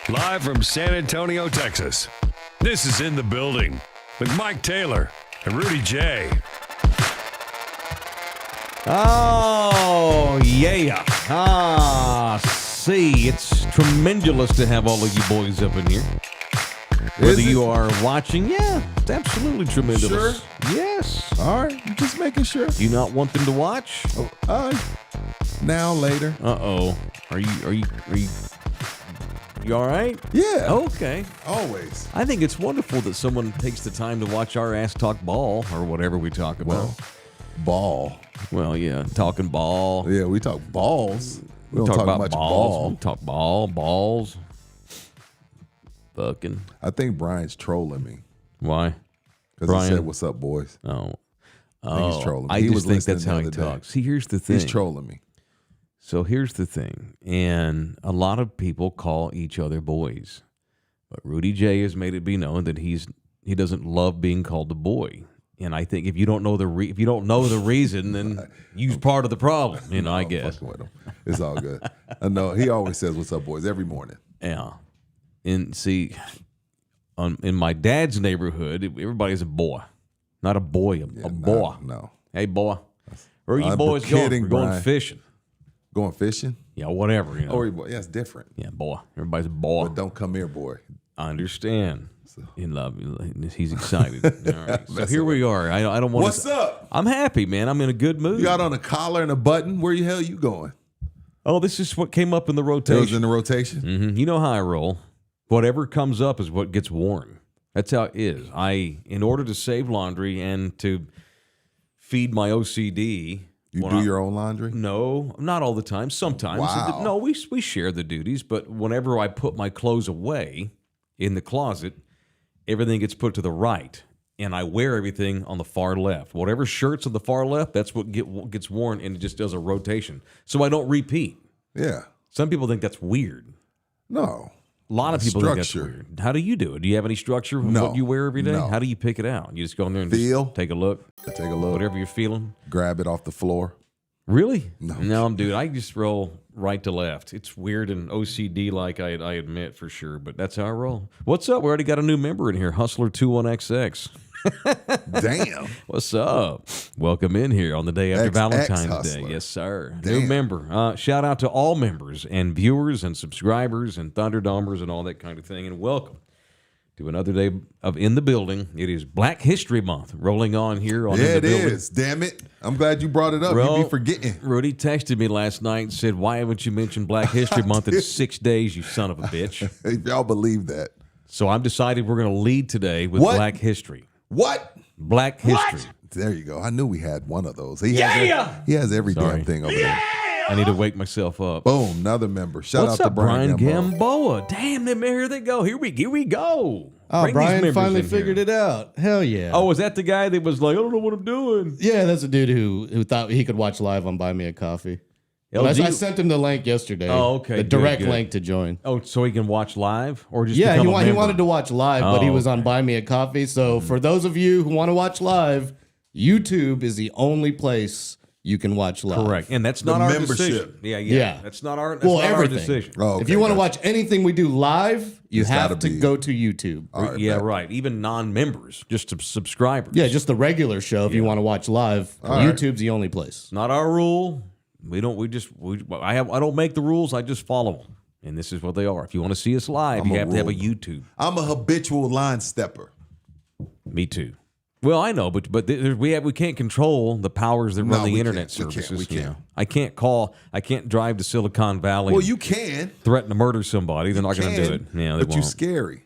Live from San Antonio, Texas. This is In the Building with Mike Taylor and Rudy J. Oh, yeah. See, it's tremendous to have all of you boys up in here. Whether you are watching, yeah, it's absolutely tremendous. Sure? Yes. All right, just making sure. Do you not want them to watch? Now, later. Uh-oh. Are you all right? Yeah. Okay. Always. I think it's wonderful that someone takes the time to watch our ass talk ball or whatever we talk about. Well, ball. Well, yeah, talking ball. Yeah, we talk balls. We don't talk talk about much balls. ball. We talk balls. Fucking. I think Brian's trolling me. Why? Because he said, "What's up, boys?" Oh. I think he's trolling me. I He just was think that's listening how the he other day. talks. See, here's the thing. He's trolling me. So here's the thing. And a lot of people call each other boys. But Rudy J has made it be known that he doesn't love being called a boy. And I think if you don't know the reason, then you're part of the problem. You know, I I'm guess. fucking with him. It's all good. I know he always says, "What's up, boys?" every morning. Yeah. And see, in my dad's neighborhood, everybody's a boy. Not a boy, a boy. No. Hey, boy. Where are you I'm boys kidding, going? We're going Brian. fishing. Going fishing? Yeah, whatever. You know. Yeah, it's different. Yeah, boy. Everybody's a boy. But don't come here, boy. I understand. In love, he's excited. All right. So here we are. I don't want. What's up? I'm happy, man. I'm in a good mood. You got on a collar and a button. Where the hell you going? Oh, this is what came up in the It was rotation. in the rotation. You know how I roll. Whatever comes up is what gets worn. That's how it is. In order to save laundry and to feed my OCD. You do your own laundry? No, not all the time. Sometimes. Wow. No, we share the duties. But whenever I put my clothes away in the closet, everything gets put to the right, and I wear everything on the far left. Whatever shirt's on the far left, that's what gets worn, and it just does a rotation. So I don't repeat. Yeah. Some people think that's weird. No. A lot of people think that's Structure. weird. How do you do it? Do you have any structure of No. what you wear every day? No. How do you pick it out? You just go in there and Feel. just take a look, Take a look. whatever you're feeling? Grab it off the floor. Really? No. Dude, I just roll right to left. It's weird and OCD like I admit for sure, but that's how I roll. What's up? We already got a new member in here, Hustler21XX. Damn. What's up? Welcome in here on the day after XX Valentine's Day. Hustler. Yes, sir. Damn. New member. Shout out to all members and viewers and subscribers and Thunderdomers and all that kind of thing. And welcome to another day of In the Building. It is Black History Month rolling on here on Yeah, In the it Building. is. Damn it. I'm glad you brought it up. Bro, You'd be forgetting. Rudy texted me last night and said, "Why haven't you mentioned Black History Month in 6 days, you son of a bitch?" If y'all believe that. So I'm decided we're going to lead today with What? Black History. What? Black History. There you go. I knew we had one of those. He has every Sorry. damn thing over there. I need to wake myself up. Boom. Another member. Shout What's out up, to Brian Gamboa. Gamboa? Damn, here they go. Here we go. Oh, Bring these Brian members finally in here. figured it out. Hell yeah. Oh, was that the guy that was like, I don't know what I'm doing? yeah, that's a dude who thought he could watch live on Buy Me a Coffee. LG? I sent him the link yesterday. Oh, okay, The good, direct good. link to join. Oh, so he can watch live or just Yeah, become he a member? wanted to watch live, but he Oh, was on okay. Buy Me a Coffee. So for those of you who want to watch live, YouTube is the only place you can watch live. Correct, and that's not our membership. decision. Yeah. Yeah. That's not our. That's Well, not everything. our decision. Oh, okay, If you want to gotcha. watch anything we do live, you It's have gotta to be- go to YouTube. All right, Yeah, bet. right. Even non-members, just subscribers. Yeah, just the regular show if you want to watch live. right. YouTube's the only place. Not our rule. We don't. I don't make the rules. I just follow them, and this is what they are. If you want to see us live, I'm you a have to have a rule. YouTube. I'm a habitual line stepper. Me too. Well, I know, but we can't control the powers that No, run the we internet can't. We can't. services. We you can't. know. I can't drive to Silicon Valley. Well, and you can. threaten to murder somebody. They're not going to do it. Yeah, they but you're won't. scary.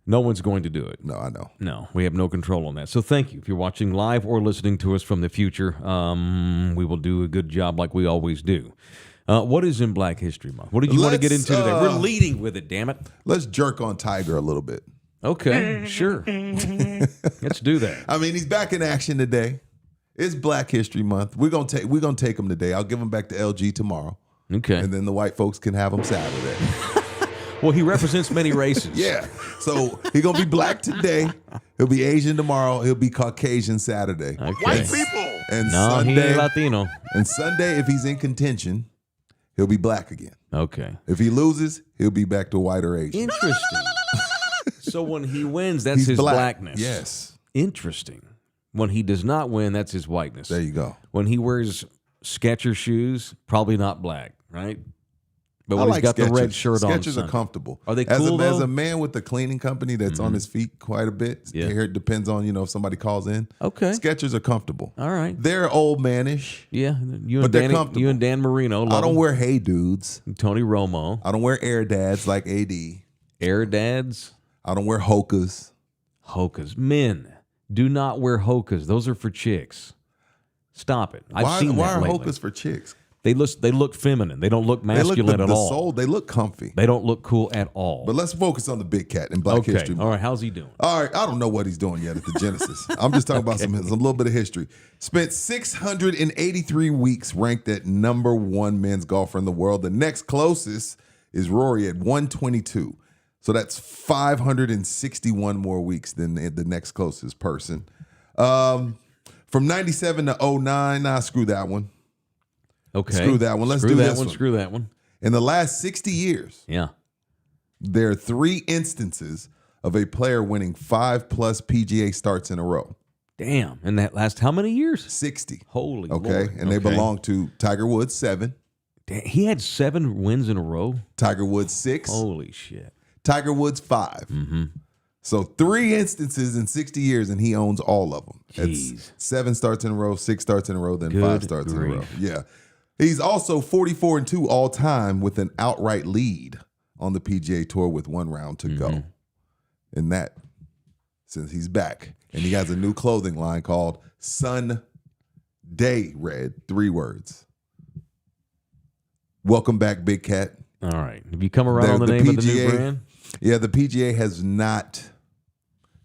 No one's going to do it. No, I know. No, we have no control on that. So thank you. If you're watching live or listening to us from the future, we will do a good job like we always do. What is in Black History Month? What did you want to get Let's, into today? We're leading with it, damn it. Let's jerk on Tiger a little bit. Okay, sure. Let's do that. I mean, he's back in action today. It's Black History Month. We're gonna take him today. I'll give him back to LG tomorrow, Okay. and then the white folks can have him Saturday. Well, he represents many races. Yeah. So he's gonna be black today. He'll be Asian tomorrow. He'll be Caucasian Saturday. Okay. And No, he Sunday. ain't Latino. And Sunday, if he's in contention, he'll be black again. Okay. If he loses, he'll be back to white or Asian. Interesting. So when he wins, that's He's his black. blackness. Yes. Interesting. When he does not win, that's his whiteness. There you go. When he wears Skechers shoes, probably not black, right? But I when like he's got Skechers. the red shirt on, Skechers are comfortable. Are they as cool, as though? a man with a cleaning company that's on his feet quite a bit, Yeah. here it depends on, if somebody calls in. Okay. Skechers are comfortable. All right. They're old manish. Yeah, But they're comfortable. you and Dan Marino. I don't wear Hey Dudes. Tony Romo. I don't wear Air Dads like AD. Air Dads. I don't wear Hokas. Hokas. Men, do not wear Hokas. Those are for chicks. Stop it. I've seen why that are lately. Hokas for chicks? They look feminine. They don't look They look masculine at the all. soul. They look comfy. They don't look cool at all. But let's focus on the big cat in Black okay. History Month. All right. How's he doing? All right, I don't know what he's doing yet at the Genesis. I'm just talking about some little bit of history. Spent 683 weeks ranked at number 1 men's golfer in the world. The next closest is Rory at 122. So that's 561 more weeks than the next closest person. From 97 to 09, nah, screw that one. Okay. Screw that one. Let's do that this one. Screw that one. In the last 60 years, Yeah. there are 3 instances of a player winning 5+ PGA starts in a row. Damn. And that last how many years? 60. Holy Okay. Lord. And they belong to Tiger Woods, 7. Damn, he had 7 wins in a row. Tiger Woods, 6. Holy shit. Tiger Woods, 5. Mm-hmm. So 3 instances in 60 years, and he owns all of them. Jeez. It's 7 starts in a row, 6 starts in a row, then Good 5 starts in a row. grief. Yeah. He's also 44-2 all time with an outright lead on the PGA Tour with 1 round to go. And that, since he's back. And he has a new clothing line called Sun Day Red, 3 words. Welcome back, Big Cat. All right. Have you come around on the name of the new brand? Yeah, the PGA has not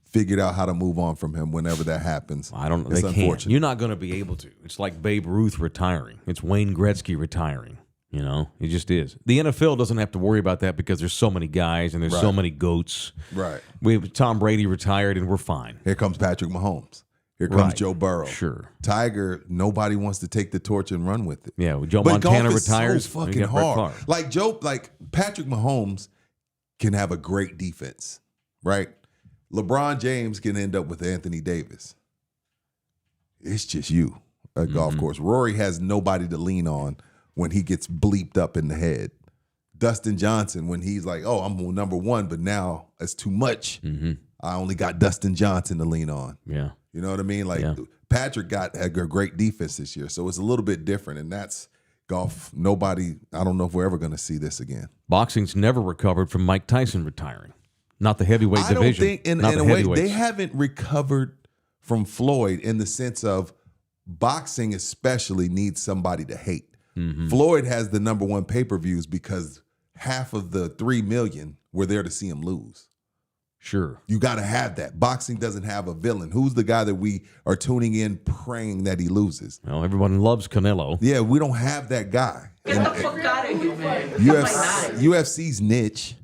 figured out how to move on from him whenever that happens. I don't know. It's They can't. unfortunate. You're not going to be able to. It's like Babe Ruth retiring. It's Wayne Gretzky retiring. It just is. The NFL doesn't have to worry about that because there's so many guys and there's so many goats. Right. We have Tom Brady retired and we're fine. Here comes Patrick Mahomes. Here comes Right. Joe Burrow. Sure. Tiger, nobody wants to take the torch and run with it. Yeah, when Joe But Montana golf is retires, so we fucking got Brett hard. Favre. Like Patrick Mahomes can have a great defense, right? LeBron James can end up with Anthony Davis. It's just you at golf course. Rory has nobody to lean on when he gets bleeped up in the head. Dustin Johnson, when he's like, oh, I'm number 1, but now it's too much. I only got Dustin Johnson to lean on. Yeah. You know what I mean? Like Yeah. Patrick got a great defense this year, so it's a little bit different, and that's golf. I don't know if we're ever going to see this again. Boxing's never recovered from Mike Tyson retiring. Not the heavyweight I division. don't think, in Not a the way, heavyweights. they haven't recovered from Floyd in the sense of boxing especially needs somebody to hate. Floyd has the number 1 pay-per-views because half of the 3 million were there to see him lose. Sure. You got to have that. Boxing doesn't have a villain. Who's the guy that we are tuning in praying that he loses? Well, everyone loves Canelo. Yeah, we don't have that guy. Get the fuck out of here, man. UFC's niche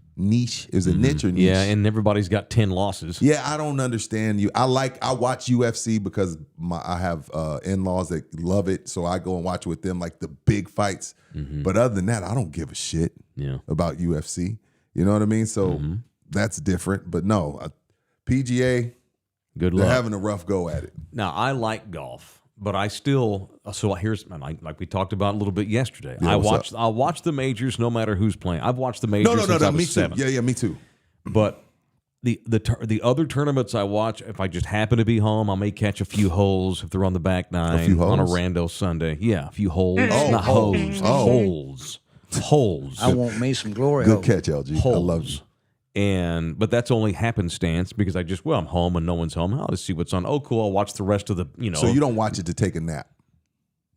is a niche or niche? Yeah, and everybody's got 10 losses. Yeah, I don't understand you. I watch UFC because I have in-laws that love it, so I go and watch with them like the big fights. But other than that, I don't give a shit about UFC. You know what I mean? So that's different. But no, PGA, Good they're luck. having a rough go at it. Now, I like golf, but I still like we talked about a little bit yesterday. Yeah, I watch the majors no matter who's playing. I've watched the majors No, since I was me too. 7. Yeah, me too. But the other tournaments I watch, if I just happen to be home, I may catch a few holes if they're on the back 9 few on a holes? rando Sunday. Yeah, a few holes, Oh, not oh, holes, oh. holes. I want me some glory Good hole. catch, LG. I love you. But that's only happenstance because I'm home and no one's home. I'll just see what's on. Oh, cool. I'll watch the rest of the, So you don't watch it to take a nap?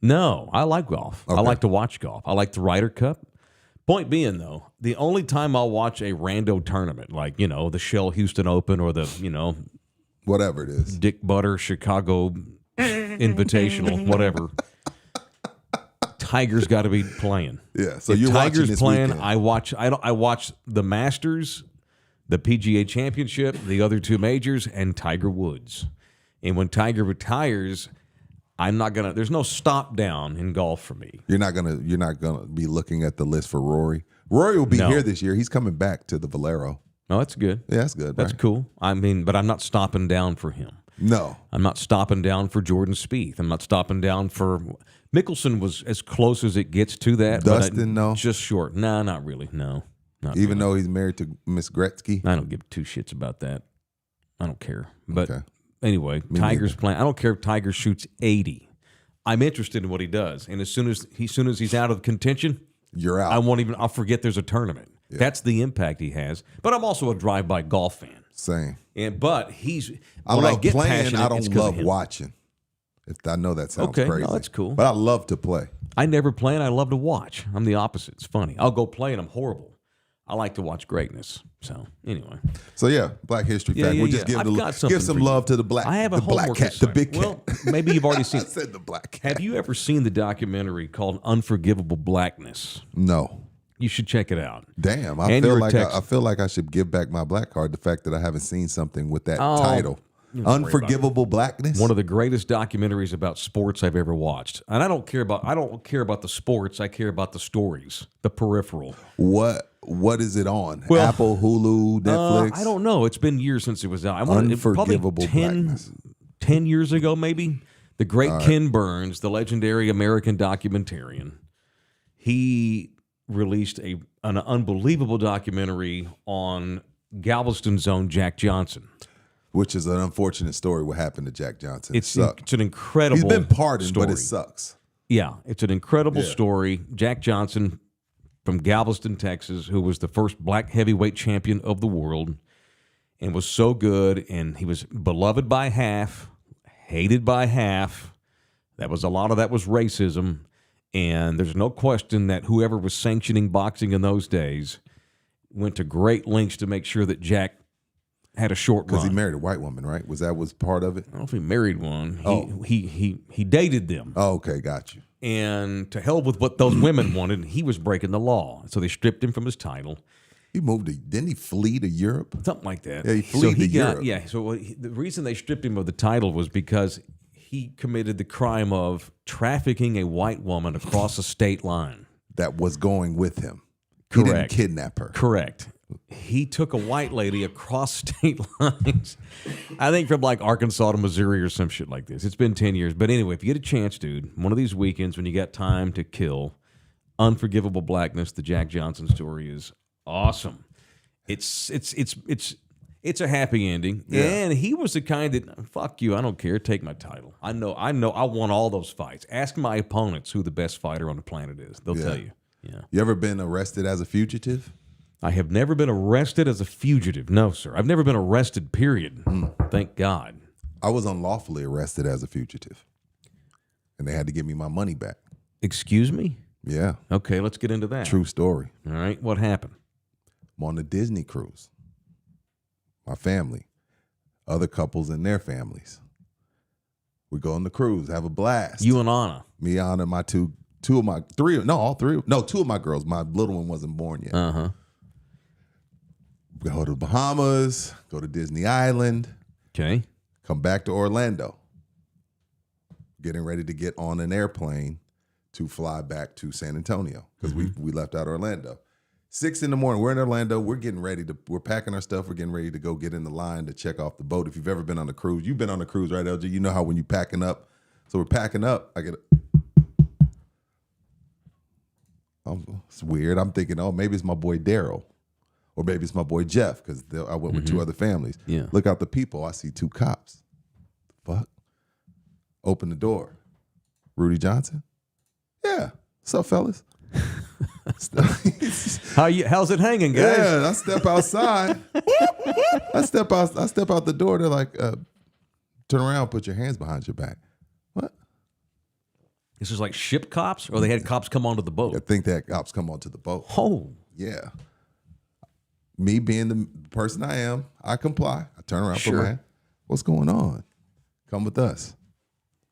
No, I like golf. I Okay. like to watch golf. I like the Ryder Cup. Point being, though, the only time I'll watch a rando tournament, like, the Shell Houston Open or the, Whatever it is. Dick Butter Chicago Invitational, whatever. Tiger's got to be playing. Yeah. So If you're watching Tiger's this playing, weekend. I watch the Masters, the PGA Championship, the other 2 majors, and Tiger Woods. And when Tiger retires, I'm not gonna. There's no stop down in golf for me. You're not gonna be looking at the list for Rory. Rory will be No. here this year. He's coming back to the Valero. No, that's good. Yeah, that's good. That's right? cool. I mean, but I'm not stopping down for him. No. I'm not stopping down for Jordan Spieth. I'm not stopping down for Mickelson. Was as close as it gets to that. Dustin, but no. just short. No, not really. No, not Even really. though he's married to Miss Gretzky. I don't give two shits about that. I don't care. But Okay. anyway, Tiger's playing. I don't care if Tiger shoots 80. I'm interested in what he does, and as soon as he's out of contention, You're out. I won't even. I'll forget there's a tournament. Yeah. That's the impact he has. But I'm also a drive-by golf fan. Same. But he's. I when love get playing. passionate, I it's don't 'cause of love him. watching. If I know that sounds Okay, no, crazy. that's cool. But I love to play. I never play and I love to watch. I'm the opposite. It's funny. I'll go play and I'm horrible. I like to watch greatness. So anyway, So yeah, Black History Yeah, Fact. yeah, We'll just yeah. I've got give something some for you. love to the black. I have a the black homework cat, the assignment. big cat. Well, maybe you've already seen I it. said the black cat. Have you ever seen the documentary called Unforgivable Blackness? No. You should check it out. Damn, And you're a I feel like I should give back my black card. The fact that I haven't seen something with that Oh, title, Unforgivable Blackness. One of the greatest documentaries about sports I've ever watched. And I don't care about the sports. I care about the stories, the peripheral. What is it on? Well, Apple, Hulu, Netflix. I don't know. It's been years since it was out. Unforgivable probably 10, Blackness. 10 years ago, maybe. The great Ken Burns, the legendary American documentarian, he released an unbelievable documentary on Galveston's own Jack Johnson. Which is an unfortunate story. What happened to Jack Johnson? It's Sucked. an incredible. He's been pardoned, story. but it sucks. Yeah, it's an incredible Yeah. story. Jack Johnson from Galveston, Texas, who was the first black heavyweight champion of the world and was so good, and he was beloved by half, hated by half. A lot of that was racism, and there's no question that whoever was sanctioning boxing in those days went to great lengths to make sure that Jack had a short run. Because he married a white woman, right? Was part of it? I don't know if he married one. Oh. He dated them. Oh, okay, got you. And to hell with what those women wanted, he was breaking the law. So they stripped him from his title. He moved didn't he flee to Europe? Something like that. Yeah, he fled to Europe. Yeah, so the reason they stripped him of the title was because he committed the crime of trafficking a white woman across a state line. That was going with him. Correct. He didn't kidnap her. Correct. He took a white lady across state lines, I think from like Arkansas to Missouri or some shit like this. It's been 10 years. But anyway, if you get a chance, dude, one of these weekends when you got time to kill, Unforgivable Blackness, the Jack Johnson story is awesome. It's a happy ending. Yeah. And he was the kind that, fuck you, I don't care, take my title. I know, I won all those fights. Ask my opponents who the best fighter on the planet is. They'll tell you. Yeah. You ever been arrested as a fugitive? I have never been arrested as a fugitive. No, sir. I've never been arrested, period. Thank God. I was unlawfully arrested as a fugitive. And they had to give me my money back. Excuse me? Yeah. Okay, let's get into that. True story. All right, what happened? I'm on the Disney cruise. My family. Other couples and their families. We go on the cruise, have a blast. You and Anna. Me, Anna, my two of my girls. My little one wasn't born yet. Uh-huh. Go to the Bahamas, go to Disney Island, Okay. come back to Orlando. Getting ready to get on an airplane to fly back to San Antonio because we left out Orlando. 6 a.m, we're in Orlando. We're packing our stuff. We're getting ready to go get in the line to check off the boat. If you've ever been on a cruise, you've been on a cruise, right, LG? You know how when you're packing up. So we're packing up. It's weird. I'm thinking, maybe it's my boy Daryl. Or maybe it's my boy Jeff, because I went with 2 other families. Yeah. Look out the people. I see 2 cops. Fuck. Open the door. Rudy Johnson? Yeah. What's up, fellas? How's it hanging, guys? Yeah, I step outside. I step out the door. They're like, turn around, put your hands behind your back. What? This is like ship cops, or they had cops come onto the I boat? think that cops come onto the boat. Oh. Yeah. Me being the person I am, I comply. I turn around, put my hand. What's going on? Come with us.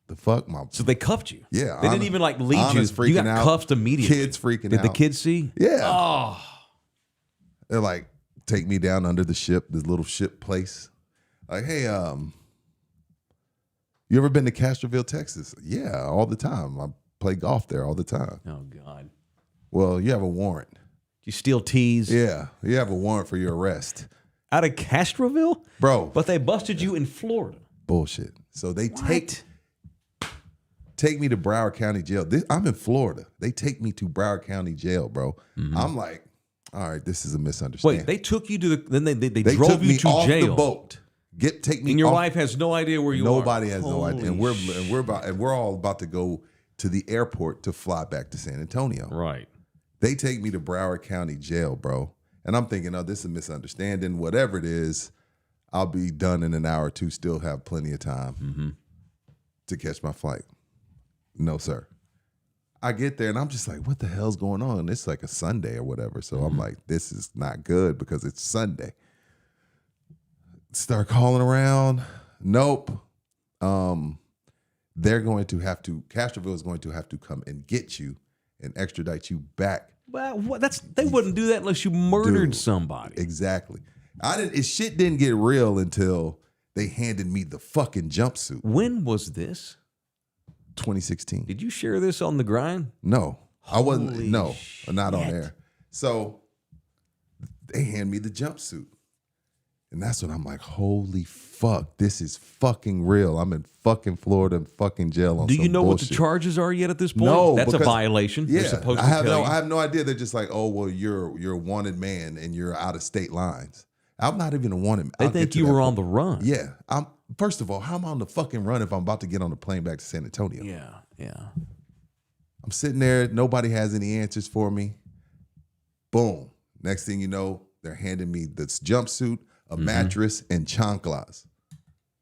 The fuck, my. So they cuffed you? Yeah. They didn't even like lead Anna's you. You got freaking out. cuffed immediately. Kids freaking Did out. the kids see? Yeah. Oh. They're like, take me down under the ship, this little ship place. Like, hey, You ever been to Castroville, Texas? Yeah, all the time. I play golf there all the time. Oh, God. Well, you have a warrant. You steal teas? Yeah, you have a warrant for your arrest. Out of Castroville? Bro. But they busted you in Florida. Bullshit. So they take me to Broward County Jail. I'm in Florida. They take me to Broward County Jail, bro. I'm like, all right, this is a misunderstanding. Wait, they took you to the, then they They drove took you me to off jail. the boat. Take me And your off. wife has no idea where you are. Nobody has no idea. And Holy we're all about to go to the airport to fly back to San Antonio. Right. They take me to Broward County Jail, bro. And I'm thinking, oh, this is a misunderstanding. Whatever it is, I'll be done in an hour or two, still have plenty of time to catch my flight. No, sir. I get there and I'm just like, what the hell's going on? It's like a Sunday or whatever. So I'm like, this is not good because it's Sunday. Start calling around. Nope. They're going to have to, Castroville is going to have to come and get you and extradite you back. Well, they wouldn't do that unless you murdered Dude, somebody. Exactly. Shit didn't get real until they handed me the fucking jumpsuit. When was this? 2016. Did you share this on the grind? No, I wasn't. Holy No, not on shit. air. So they hand me the jumpsuit. And that's when I'm like, holy fuck, this is fucking real. I'm in fucking Florida and fucking jail on Do some you know bullshit. what the charges are yet at this point? No, That's a because- violation. Yeah, They're supposed to I have tell you. I have no idea. They're just like, oh well, you're a wanted man and you're out of state lines. I'm not even a wanted man. They I'll get think to you that were point. on the run. Yeah. First of all, how am I on the fucking run if I'm about to get on the plane back to San Antonio? Yeah. I'm sitting there. Nobody has any answers for me. Boom. Next thing you know, they're handing me this jumpsuit, a mattress, and chanclas.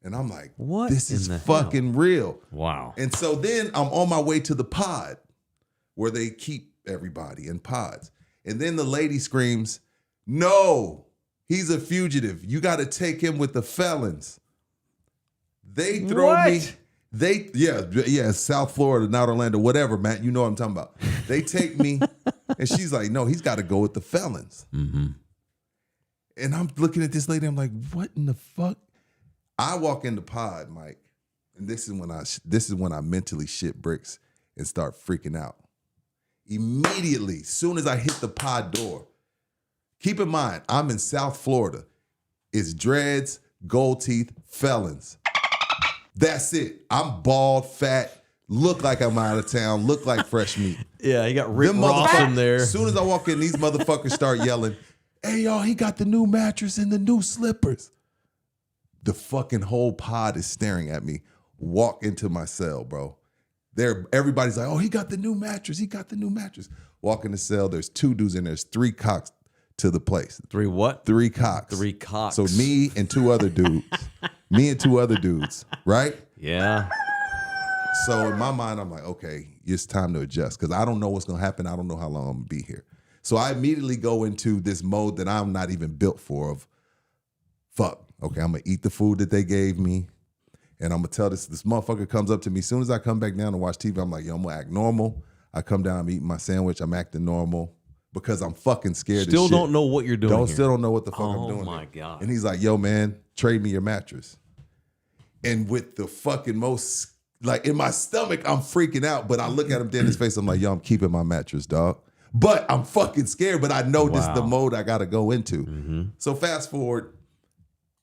And I'm like, What this in is the fucking real. Wow. And so then I'm on my way to the pod where they keep everybody in pods. And then the lady screams, no, he's a fugitive. You got to take him with the felons. They throw me. Yeah, South Florida, not Orlando, whatever, Matt. You know what I'm talking about. They take me, and she's like, no, he's got to go with the felons. And I'm looking at this lady. I'm like, what in the fuck? I walk in the pod, Mike, and this is when I mentally shit bricks and start freaking out. Immediately, soon as I hit the pod door, keep in mind, I'm in South Florida. It's dreads, gold teeth, felons. That's it. I'm bald, fat, look like I'm out of town, look like fresh meat. Yeah, you got Rick Them Ross motherfuckers- in there. As soon as I walk in, these motherfuckers start yelling, hey, y'all, he got the new mattress and the new slippers. The fucking whole pod is staring at me. Walk into my cell, bro. Everybody's like, oh, he got the new mattress. He got the new mattress. Walk in the cell. There's 2 dudes in there. There's 3 cocks to the place. 3 what? 3 cocks. 3 cocks. So me and 2 other dudes. Me and 2 other dudes, right? Yeah. So in my mind, I'm like, okay, it's time to adjust because I don't know what's going to happen. I don't know how long I'm going to be here. So I immediately go into this mode that I'm not even built for of, fuck, okay, I'm going to eat the food that they gave me. And I'm going to tell this motherfucker comes up to me. As soon as I come back down to watch TV, I'm like, yo, I'm going to act normal. I come down, I'm eating my sandwich. I'm acting normal because I'm fucking scared Still as shit. don't know what you're doing. Still don't know what the fuck I'm doing. Oh, my here. God. And he's like, yo, man, trade me your mattress. And with the fucking most, like in my stomach, I'm freaking out. But I look at him dead in his face. I'm like, yo, I'm keeping my mattress, dog. But I'm fucking scared. But I know this is the mode I got to go into. So fast forward,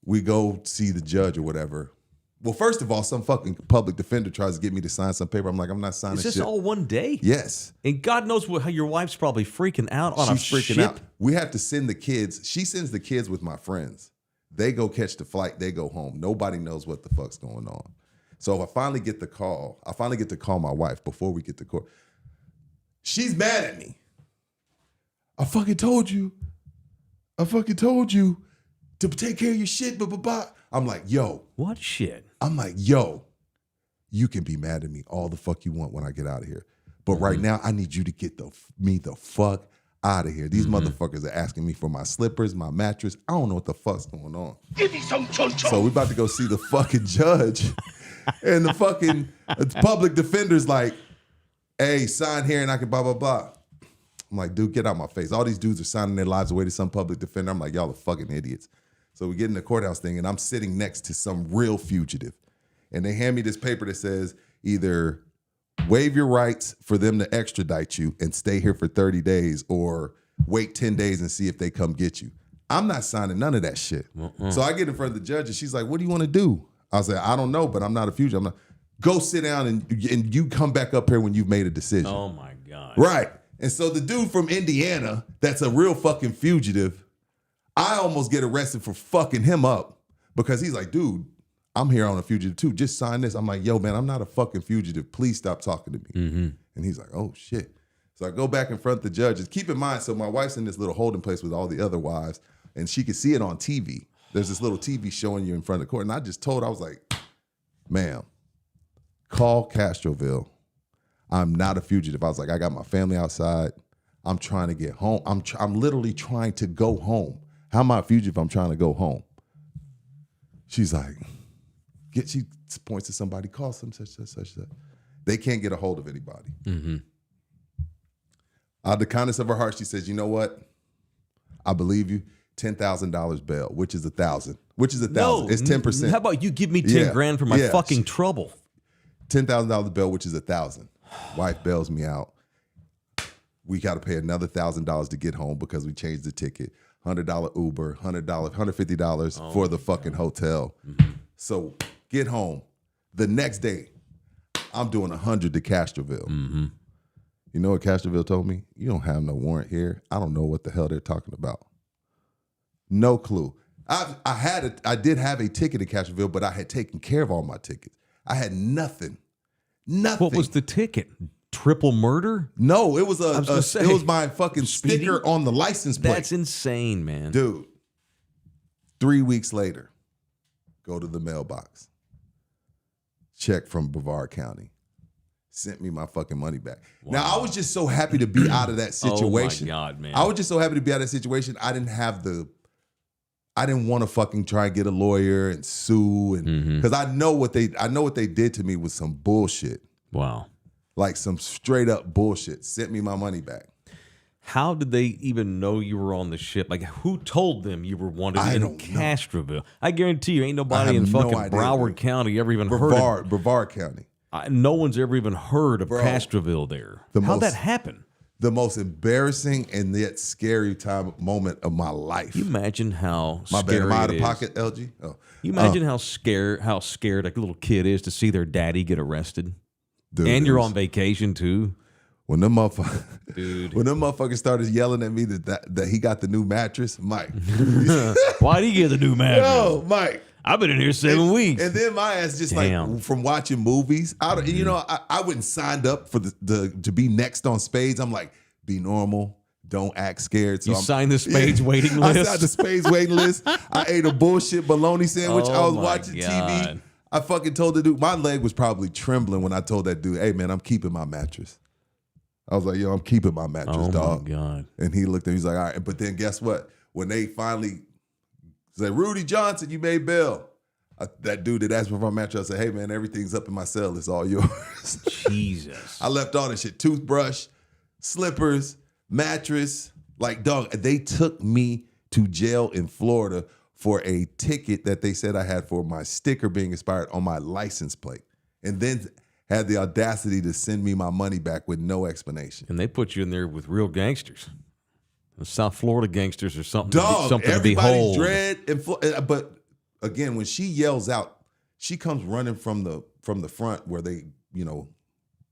we go see the judge or whatever. Well, first of all, some fucking public defender tries to get me to sign some paper. I'm like, I'm not signing Is this shit. all one day? Yes. And God knows how your wife's probably freaking out on She's a freaking ship. out. We have to send the kids. She sends the kids with my friends. They go catch the flight. They go home. Nobody knows what the fuck's going on. So I finally get the call. I finally get to call my wife before we get to court. She's mad at me. I fucking told you to take care of your shit, blah, blah, blah. I'm like, yo. What shit? I'm like, yo, you can be mad at me all the fuck you want when I get out of here. But right now, I need you to get me the fuck out of here. These motherfuckers are asking me for my slippers, my mattress. I don't know what the fuck's going on. Give me some choncho. So we about to go see the fucking judge. And the fucking public defender's like, hey, sign here and I can blah, blah, blah. I'm like, dude, get out my face. All these dudes are signing their lives away to some public defender. I'm like, y'all are fucking idiots. So we get in the courthouse thing and I'm sitting next to some real fugitive. and they hand me this paper that says either waive your rights for them to extradite you and stay here for 30 days or wait 10 days and see if they come get you. I'm not signing none of that shit. So I get in front of the judge and she's like, what do you want to do? I was like, I don't know, but I'm not a fugitive. I'm not. Go sit down and you come back up here when you've made a decision. Oh, my God. Right. And so the dude from Indiana that's a real fucking fugitive, I almost get arrested for fucking him up because he's like, dude, I'm here on a fugitive too. Just sign this. I'm like, yo, man, I'm not a fucking fugitive. Please stop talking to me. And he's like, oh, shit. So I go back in front of the judges. Keep in mind, so my wife's in this little holding place with all the other wives, and she could see it on TV. There's this little TV showing you in front of the court. And I just told her, I was like, ma'am, call Castroville. I'm not a fugitive. I was like, I got my family outside. I'm trying to get home. I'm literally trying to go home. How am I a fugitive? I'm trying to go home. She's like, she points to somebody, call some such. They can't get a hold of anybody. Out of the kindness of her heart, she says, you know what? I believe you. $10,000 bail, which is $1,000. Which is $1,000. No, it's 10%. How about you give me 10 grand for my fucking trouble? $10,000 bail, which is $1,000. Wife bails me out. We got to pay another $1,000 to get home because we changed the ticket. $100 Uber, $100, $150 for the fucking hotel. So get home. The next day, I'm doing $100 to Castroville. You know what Castroville told me? You don't have no warrant here. I don't know what the hell they're talking about. No clue. I did have a ticket to Castroville, but I had taken care of all my tickets. I had nothing. Nothing. What was the ticket? Triple murder? No, it was it was my fucking speeding? sticker on the license plate. That's insane, man. Dude. 3 weeks later, go to the mailbox. Check from Brevard County. Sent me my fucking money back. Wow. Now, I was just so happy to be out of that situation. Oh, my God, man. I was just so happy to be out of that situation. I didn't want to fucking try and get a lawyer and sue, and because I know what they did to me was some bullshit. Wow. Like some straight up bullshit. Sent me my money back. How did they even know you were on the ship? Like, who told them you were wanted in Castroville? I guarantee you ain't nobody in fucking Broward County ever even heard of Brevard County. No one's ever even heard of Castroville there. How'd that happen? The most embarrassing and yet scary moment of my life. You imagine how my scary bad, am I out it of is? pocket, LG? Oh. You imagine how scared a little kid is to see their daddy get arrested? Dude, and you're on vacation too. When them motherfuckers started yelling at me that he got the new mattress, Mike. Why'd he get the new mattress? Yo, Mike. I've been in here 7 weeks. And then my ass just like from watching movies. I wouldn't signed up for to be next on Spades. I'm like, be normal. Don't act scared. So you signed the Spades waiting list? I signed the Spades waiting list. I ate a bullshit bologna sandwich. I was watching God. TV. I fucking told the dude, my leg was probably trembling when I told that dude, hey, man, I'm keeping my mattress. I was like, yo, I'm keeping my mattress, dog. Oh, my God. And he looked at me, he's like, all right. But then guess what? When they finally said, Rudy Johnson, you made bail. That dude that asked me for my mattress, I said, hey, man, everything's up in my cell. It's all yours. Jesus. I left all that shit. Toothbrush, slippers, mattress. Like, dog, they took me to jail in Florida for a ticket that they said I had for my sticker being expired on my license plate. And then had the audacity to send me my money back with no explanation. And they put you in there with real gangsters. The South Florida gangsters or something. Dog, something to everybody's behold. dread. But again, when she yells out, she comes running from the front where they,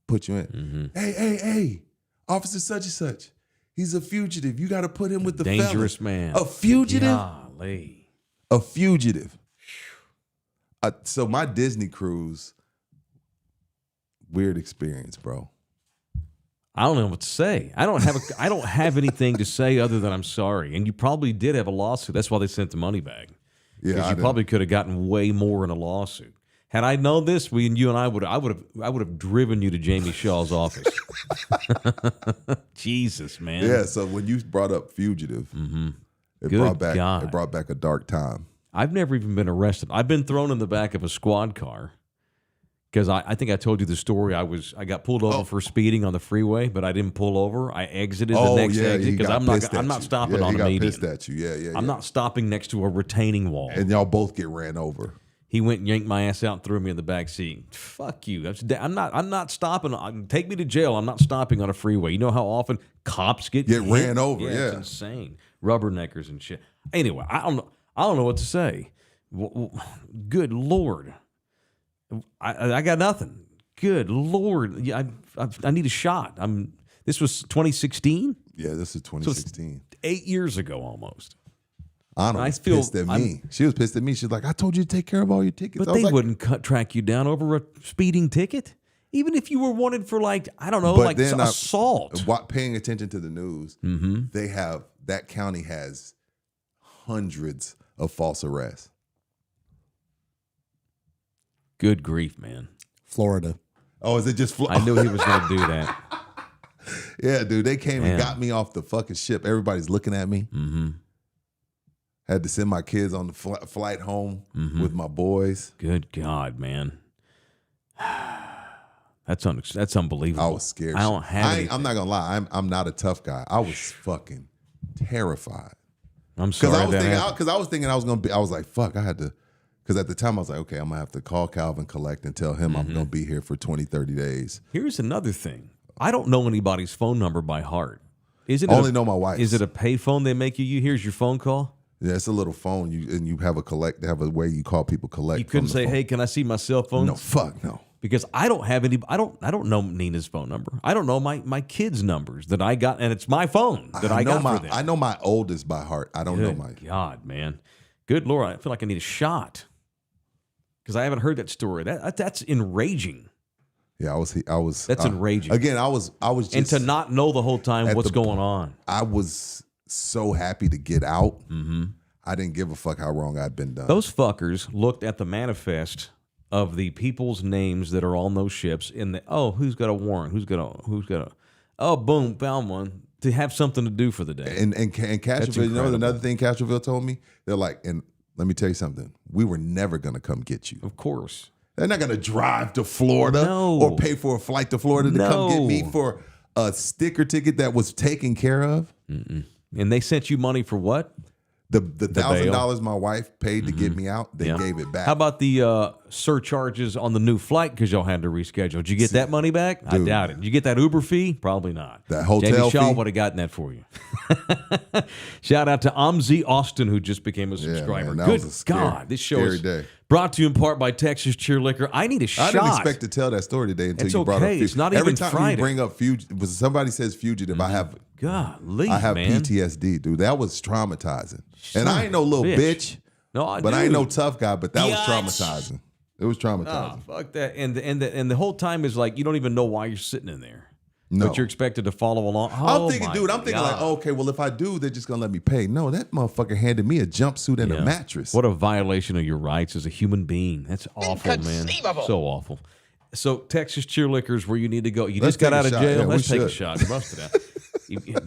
put you in. Hey, officer such and such. He's a fugitive. You got to put him with the dangerous fellas. Man. A fugitive? Golly. A fugitive. So my Disney cruise, weird experience, bro. I don't know what to say. I don't have anything to say other than I'm sorry. And you probably did have a lawsuit. That's why they sent the money back. Yeah, because you probably could have gotten way more in a lawsuit. Had I known this, you and I would have driven you to Jamie Shaw's office. Jesus, man. Yeah. So when you brought up fugitive, it brought back a dark time. I've never even been arrested. I've been thrown in the back of a squad car because I think I told you the story. I got pulled over for speeding on the freeway, but I didn't pull over. I exited the next exit because I'm not stopping on a median. Pissed at you. Yeah. I'm not stopping next to a retaining wall. And y'all both get ran over. He went and yanked my ass out and threw me in the back seat. Fuck you. I'm not stopping. Take me to jail. I'm not stopping on a freeway. You know how often cops get hit? ran over. Yeah. It's insane. Rubberneckers and shit. Anyway, I don't know what to say. Good Lord. I got nothing. Good Lord. Yeah, I need a shot. This was 2016? Yeah, this is 2016. So 8 years ago almost. Anna was pissed at me. She was pissed at me. She's like, I told you to take care of all your tickets. But they wouldn't track you down over a speeding ticket. Even if you were wanted for assault. Paying attention to the news, that county has hundreds of false arrests. Good grief, man. Florida. Oh, is it just Florida? I knew he was going to do that. Yeah, dude. They came and got me off the fucking ship. Everybody's looking at me. Mm-hmm. Had to send my kids on the flight home with my boys. Good God, man. That's unbelievable. I was scared. I don't have I'm not going to lie. I'm not a tough guy. I was fucking terrified. I'm sorry. Because I was thinking I was like, fuck, I had to. Because at the time I was like, okay, I'm going to have to call Calvin Collect and tell him I'm going to be here for 20, 30 days. Here's another thing. I don't know anybody's phone number by heart. Know my wife's. Is it a pay phone they make you? Here's your phone call? Yeah, it's a little phone. You have they have a way you call people collect. You couldn't say, phone. "Hey, can I see my cell phone?" No, fuck no. Because I don't have any. I don't know Nina's phone number. I don't know my kids' numbers that I got, and it's my phone that I got for them. I know my oldest by heart. I don't know my. God, man, good Lord, I feel like I need a shot because I haven't heard that story. That's enraging. Yeah, I was. That's enraging. Again, I was just, and to not know the whole time what's going on. I was so happy to get out. Mm-hmm. I didn't give a fuck how wrong I'd been done. Those fuckers looked at the manifest of the people's names that are on those ships in the who's got a warrant? Who's got a boom, found one to have something to do for the day. And Castroville, you know another thing Castroville told me? They're like, and let me tell you something. We were never gonna come get you. Of course. They're not gonna drive to Florida or pay for a flight to Florida to come get me for a sticker ticket that was taken care of. Mm-mm. And they sent you money for what? The $1,000 my wife paid to get me out, they gave it back. How about the surcharges on the new flight because y'all had to reschedule? Did you get that money back? Dude, I doubt it. Did you get that Uber fee? Probably not. That hotel Jamie Shaw fee? would have gotten that for you. Shout out to Amzi Austin who just became a subscriber. Man, Good God, this show is brought to you in part by Texas Cheer Liquor. I need a shot. I didn't expect to tell that story today until you brought up Fugitive. It's not Every even time Friday. you bring up Fugitive, when somebody says Fugitive, I have PTSD, dude. That was traumatizing. And I ain't no little bitch. No, I ain't no tough guy, but that was traumatizing. It was traumatizing. Oh, fuck that. And the whole time is like you don't even know why you're sitting in there. No. But you're expected to follow along. I'm thinking like, okay, well, if I do, they're just gonna let me pay. No, that motherfucker handed me a jumpsuit and a mattress. What a violation of your rights as a human being. That's awful, man. So awful. So Texas Cheer Liquor is where you need to go. You just got out of jail. Let's take a shot. Bust it out.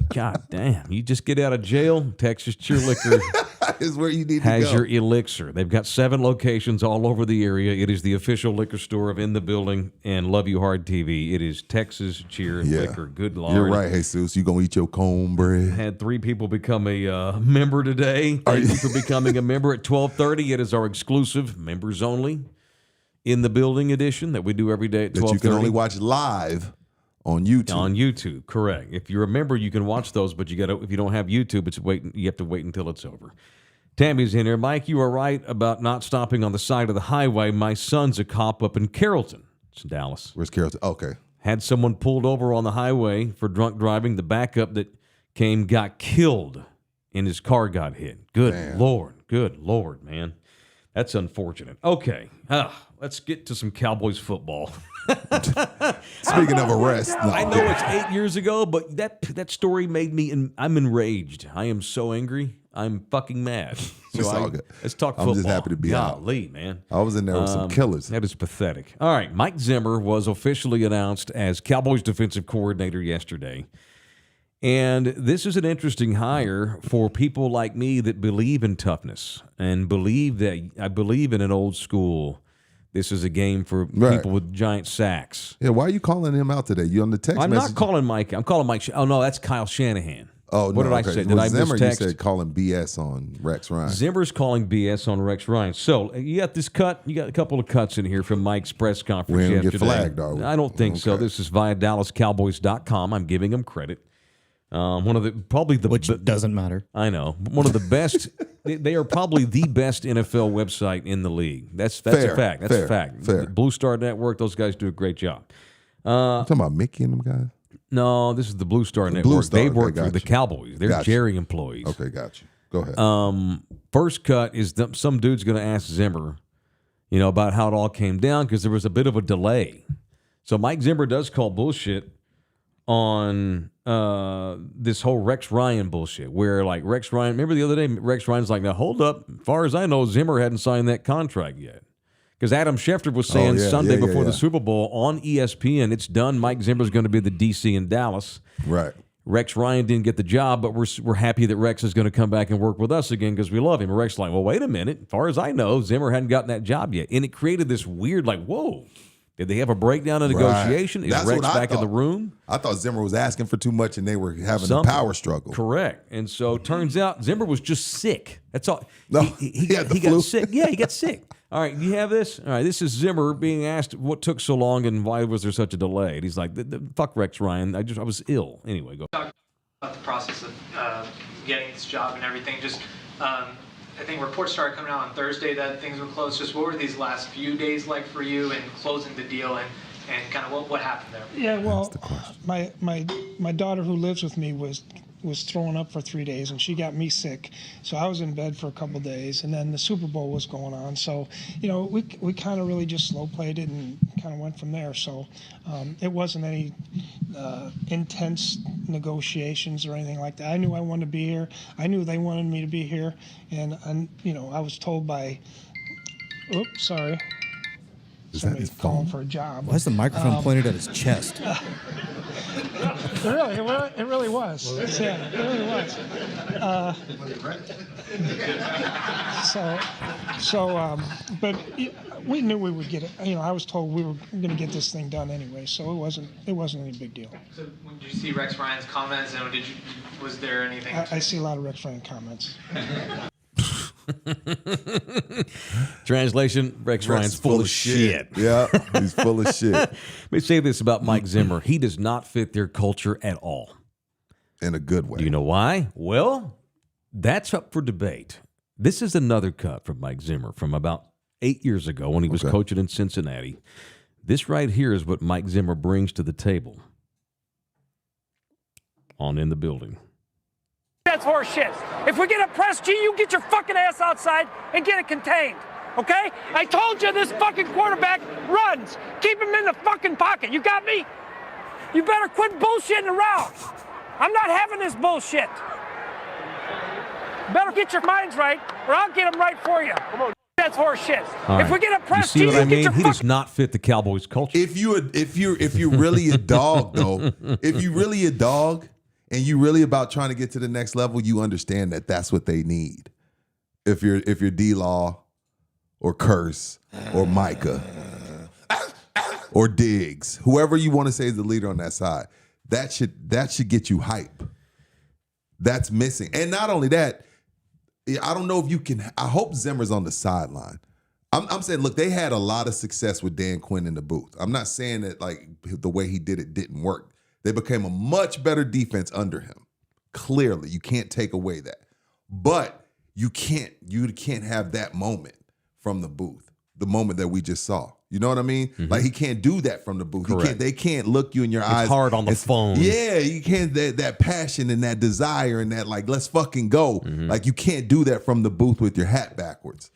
God damn. You just get out of jail. Texas Cheer Liquor is where you need to go. Has your elixir. They've got 7 locations all over the area. It is the official liquor store of In the Building and Love You Hard TV. It is Texas Cheer Liquor. Good Lord. You're right, Jesus. You going to eat your cornbread. Had 3 people become a member today. Thank you for becoming a member at 12:30. It is our exclusive members only In the Building edition that we do every day at 12:30. That you can only watch live on YouTube. On YouTube, correct. If you're a member, you can watch those, but if you don't have YouTube, you have to wait until it's over. Tammy's in here. Mike, you are right about not stopping on the side of the highway. My son's a cop up in Carrollton. It's in Dallas. Where's Carrollton? Okay. Had someone pulled over on the highway for drunk driving. The backup that came got killed and his car got hit. Good Lord, man. That's unfortunate. Okay, let's get to some Cowboys football. Speaking of arrest, I know it's 8 years ago, but that story made me. I'm enraged. I am so angry. I'm fucking mad. So all good. Let's talk football. I'm just happy to be out. Golly, man. I was in there with some killers. That is pathetic. All right, Mike Zimmer was officially announced as Cowboys defensive coordinator yesterday. And this is an interesting hire for people like me that believe in toughness and I believe in an old school. This is a game for people with giant sacks. Yeah, why are you calling him out today? You on the text message? I'm not calling Mike. I'm calling Mike. Oh, no, that's Kyle Shanahan. Oh, What no, did I okay. say? Did With I Zimmer, mistext? you said calling BS on Rex Ryan. Zimmer's calling BS on Rex Ryan. So you got this cut. You got a couple of cuts in here from Mike's press conference We ain't yesterday. get flagged, are we? I don't think so. Okay. This is via DallasCowboys.com. I'm giving him credit. One of the probably the Which doesn't matter. I know one of the best. They are probably the best NFL website in the league. That's Fair, a fact. That's fair, a fact. fair. Blue Star Network. Those guys do a great job. You talking about Mickey and them guys? No, this is the Blue Star Network. Blue Star, They okay, work for got the you. Cowboys. They're Got you. Jerry employees. Okay, got you. Go ahead. First cut is some dude's going to ask Zimmer, about how it all came down because there was a bit of a delay. So Mike Zimmer does call bullshit on this whole Rex Ryan bullshit, where like Rex Ryan, remember the other day, Rex Ryan's like, now hold up, as far as I know, Zimmer hadn't signed that contract yet. Because Adam Schefter was saying Sunday before the Super Bowl on ESPN, it's done. Mike Zimmer's going to be the DC in Dallas. Right. Rex Ryan didn't get the job, but we're happy that Rex is going to come back and work with us again because we love him. And Rex is like, well, wait a minute. As far as I know, Zimmer hadn't gotten that job yet. And it created this weird, like, whoa, did they have a breakdown of negotiation? Is That's Rex what I back in the thought. room? I thought Zimmer was asking for too much and they were having a Something. power struggle. Correct. And so turns out Zimmer was just sick. That's all. No, he he had the got flu. sick. Yeah, he got sick. All right, you have this? All right, this is Zimmer being asked what took so long and why was there such a delay. And he's like, fuck Rex Ryan. I was ill. Anyway, go. About the process of getting this job and everything. Just, I think reports started coming out on Thursday that things were closed. Just what were these last few days like for you and closing the deal and kind of what happened there? Yeah, well, my daughter who lives with me was throwing up for 3 days, and she got me sick. So I was in bed for a couple days, and then the Super Bowl was going on. So, we kind of really just slow played it and kind of went from there. So it wasn't any intense negotiations or anything like that. I knew I wanted to be here. I knew they wanted me to be here, and I was told by, oops, sorry. Somebody's calling for a job. Why is the microphone pointed at his chest? It really was. Yeah, it really was. But we knew we would get it. I was told we were going to get this thing done anyway, so it wasn't any big deal. So did you see Rex Ryan's comments and was there anything? I see a lot of Rex Ryan comments. Translation, Rex Ryan's full of shit. Yeah, he's full of shit. Let me say this about Mike Zimmer. He does not fit their culture at all. In a good way. Do you know why? Well, that's up for debate. This is another cut from Mike Zimmer from about 8 years ago when he was coaching in Cincinnati. This right here is what Mike Zimmer brings to the table on In the Building. That's horse shit. If we get a press G, you get your fucking ass outside and get it contained. Okay? I told you this fucking quarterback runs. Keep him in the fucking pocket. You got me? You better quit bullshitting around. I'm not having this bullshit. Better get your minds right, or I'll get them right for you. Come on. That's horse shit. All If we right. get a press you see G, what you I get mean? your He fucking does not fit the Cowboys culture. If you're really a dog though, if you really a dog and you really about trying to get to the next level, you understand that that's what they need. If you're D-Law or Curse or Micah or Diggs, whoever you want to say is the leader on that side, that should get you hype. That's missing. And not only that, I don't know if you can. I hope Zimmer's on the sideline. I'm saying, look, they had a lot of success with Dan Quinn in the booth. I'm not saying that like the way he did it didn't work. They became a much better defense under him. Clearly, you can't take away that. But you can't have that moment from the booth, the moment that we just saw. You know what I mean? Mm-hmm. Like he can't do that from the booth. They can't look you in your eyes. It's hard on the phone. Yeah, you can't that passion and that desire and that like let's fucking go. Mm-hmm. Like you can't do that from the booth with your hat backwards.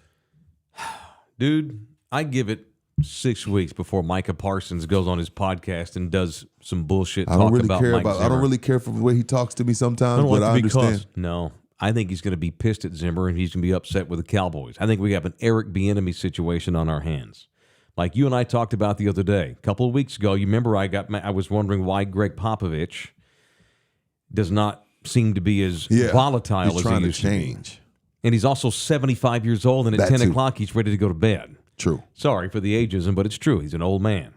Dude, I give it 6 weeks before Micah Parsons goes on his podcast and does some bullshit I don't talk really about care Mike about. Zimmer. I don't really care for the way he talks to me sometimes, but I understand. No, I think he's going to be pissed at Zimmer and he's going to be upset with the Cowboys. I think we have an Eric Bieniemy situation on our hands. Like you and I talked about the other day, a couple of weeks ago. You remember I was wondering why Greg Popovich does not seem to be as volatile he's as trying he used to to be. change. And he's also 75 years old, and at That 10 too. o'clock, he's ready to go to bed. True. Sorry for the ageism, but it's true. He's an old man.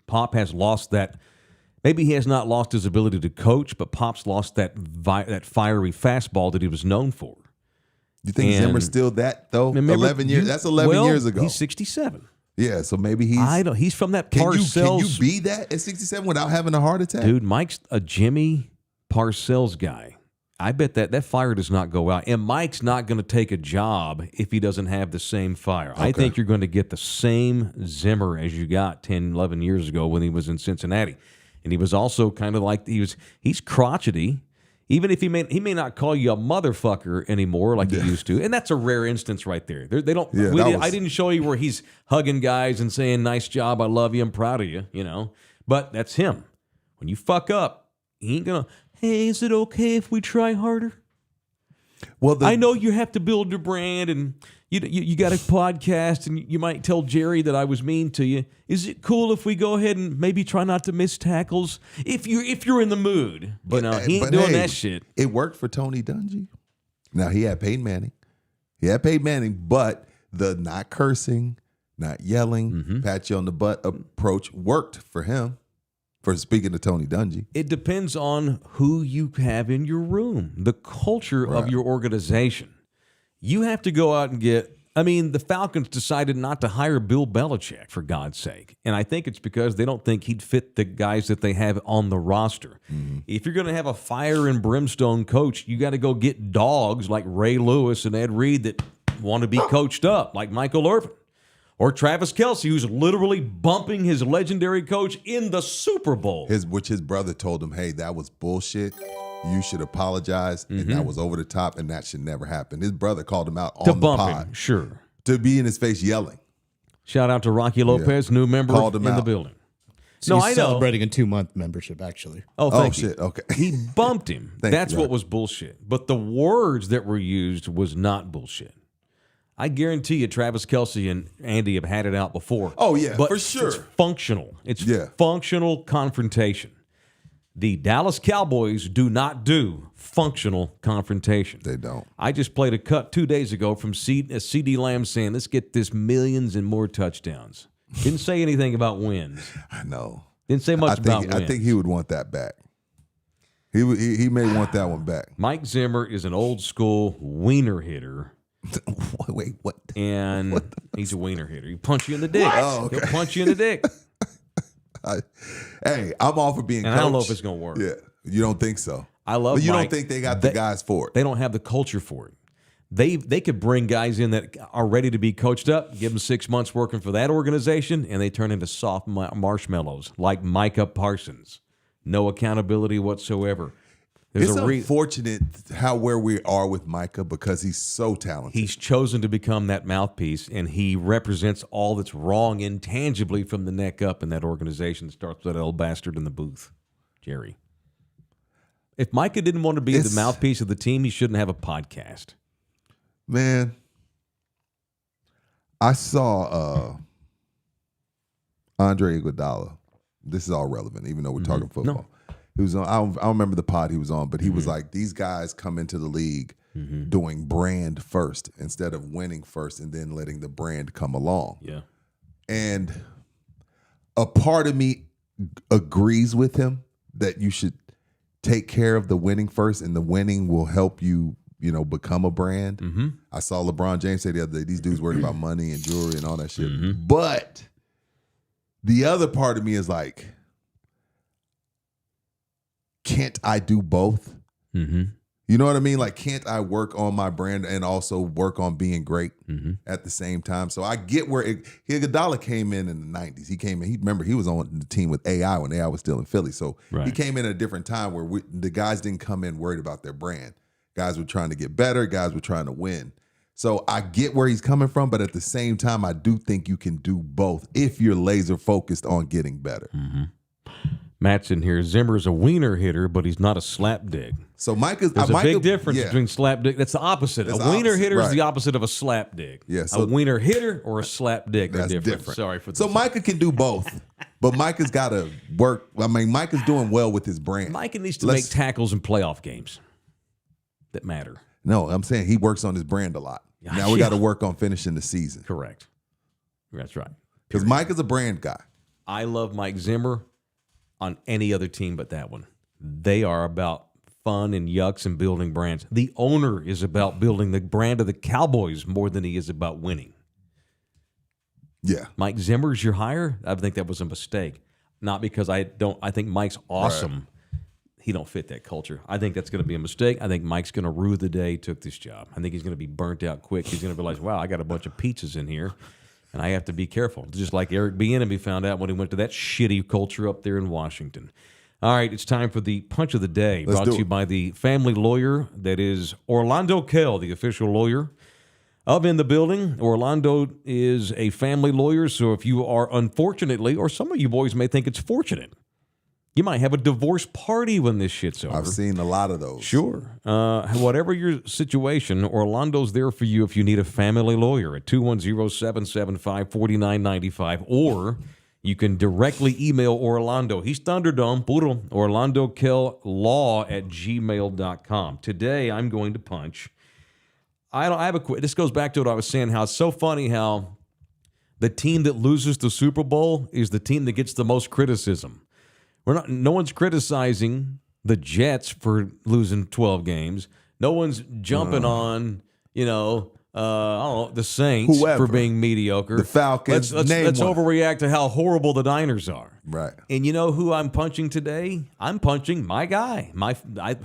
Pop has lost that Maybe he has not lost his ability to coach, but Pop's lost that fiery fastball that he was known for. You think And Zimmer's still that though? remember, 11 years. That's 11 years ago. He's 67. Yeah, so maybe he's. I don't. He's from that Can Parcells. you be that at 67 without having a heart attack? Dude, Mike's a Jimmy Parcells guy. I bet that fire does not go out. And Mike's not going to take a job if he doesn't have the same fire. I think you're going to get the same Zimmer as you got 10, 11 years ago when he was in Cincinnati. And he was also kind of like he's crotchety. Even if he may not call you a motherfucker anymore like he used to, and that's a rare instance right there. They don't. Yeah, I didn't show you where he's hugging guys and saying "nice job, I love you, I'm proud of you," But that's him. When you fuck up, he ain't gonna. Hey, is it okay if we try harder? Well, I know you have to build your brand, and you got a podcast, and you might tell Jerry that I was mean to you. Is it cool if we go ahead and maybe try not to miss tackles if you're in the mood? He ain't doing that shit. It worked for Tony Dungy. Now he had Peyton Manning. But the not cursing, not yelling, pat you on the butt approach worked for him. For speaking to Tony Dungy. It depends on who you have in your room, the culture of your organization. You have to go out and the Falcons decided not to hire Bill Belichick, for God's sake. And I think it's because they don't think he'd fit the guys that they have on the roster. If you're going to have a fire and brimstone coach, you got to go get dogs like Ray Lewis and Ed Reed that want to be coached up, like Michael Irvin. Or Travis Kelce, who's literally bumping his legendary coach in the Super Bowl. Which his brother told him, hey, that was bullshit. You should apologize. And that was over the top, and that should never happen. His brother called him out on the pod. Sure. To be in his face yelling. Shout out to Rocky Lopez, new member in the building. So he's celebrating a 2-month membership, actually. Oh, thank you. Shit. Okay. He bumped him. That's what was bullshit. But the words that were used was not bullshit. I guarantee you Travis Kelce and Andy have had it out before. Oh, yeah, but for sure. It's functional. It's functional confrontation. The Dallas Cowboys do not do functional confrontation. They don't. I just played a cut 2 days ago from CD Lamb saying, let's get this millions and more touchdowns. Didn't say anything about wins. I know. Didn't say much about wins. I think he would want that back. He may want that one back. Mike Zimmer is an old school wiener hitter. Wait, what? And he's a wiener hitter. He punch you in the dick. Oh, okay. He'll punch you in the dick. Hey, I'm all for being coached. I don't know if it's going to work. Yeah. You don't think so? I love But you Mike. don't think they got the guys for it? They don't have the culture for it. They could bring guys in that are ready to be coached up, give them 6 months working for that organization, and they turn into soft marshmallows like Micah Parsons. No accountability whatsoever. It's unfortunate where we are with Micah because he's so talented. He's chosen to become that mouthpiece, and he represents all that's wrong intangibly from the neck up in that organization that starts with that old bastard in the booth, Jerry. If Micah didn't want to be the mouthpiece of the team, he shouldn't have a podcast. Man, I saw Andre Iguodala. This is all relevant, even though we're talking football. No. He was on. I don't remember the pod he was on, but he was like, "These guys come into the league doing brand first instead of winning first, and then letting the brand come along." Yeah, and a part of me agrees with him that you should take care of the winning first, and the winning will help you, become a brand. I saw LeBron James say the other day, "These dudes worried about money and jewelry and all that shit." But the other part of me is like, can't I do both? You know what I mean? Like, can't I work on my brand and also work on being great at the same time? So I get where Iguodala came in the 90s. He came in, remember, he was on the team with AI when AI was still in Philly. So he came in at a different time where the guys didn't come in worried about their brand. Guys were trying to get better. Guys were trying to win. So I get where he's coming from, but at the same time, I do think you can do both if you're laser focused on getting better. Matt's in here. Zimmer's a wiener hitter, but he's not a slap dig. So There's a big difference between slap dig. That's the opposite. That's a wiener hitter is right. the opposite of a slap dig. Yeah, so a wiener hitter or a slap dig are different. Sorry for So Micah can do both, but Micah's got to work. I mean, Micah's doing well with his brand. Micah needs to make tackles in playoff games that matter. No, I'm saying he works on his brand a lot. Now we got to work on finishing the season. Correct. That's right. Because Micah's a brand guy. I love Mike Zimmer. on any other team but that one. They are about fun and yucks and building brands. The owner is about building the brand of the Cowboys more than he is about winning. Yeah. Mike Zimmer's your hire. I think that was a mistake. Not because I think Mike's awesome. Right. He don't fit that culture. I think that's going to be a mistake. I think Mike's going to rue the day he took this job. I think he's going to be burnt out quick. He's going to realize, wow, I got a bunch of pizzas in here, and I have to be careful. Just like Eric Bieniemy found out when he went to that shitty culture up there in Washington. All right, it's time for the punch of the day, brought to you by the family lawyer that is Orlando Kell, the official lawyer of In the Building. Orlando is a family lawyer, so if you are unfortunately, or some of you boys may think it's fortunate, you might have a divorce party when this shit's over. I've seen a lot of those. Sure. Whatever your situation, Orlando's there for you if you need a family lawyer at 210-775-4995. Or you can directly email Orlando. He's Thunderdome, puro, orlandokell@gmail.com. Today, I'm going to punch. This goes back to what I was saying, how it's so funny how the team that loses the Super Bowl is the team that gets the most criticism. No one's criticizing the Jets for losing 12 games. No one's jumping on, I don't know, the Saints for being mediocre. The Falcons. Let's overreact to how horrible the Niners are. Right. And you know who I'm punching today? I'm punching my guy,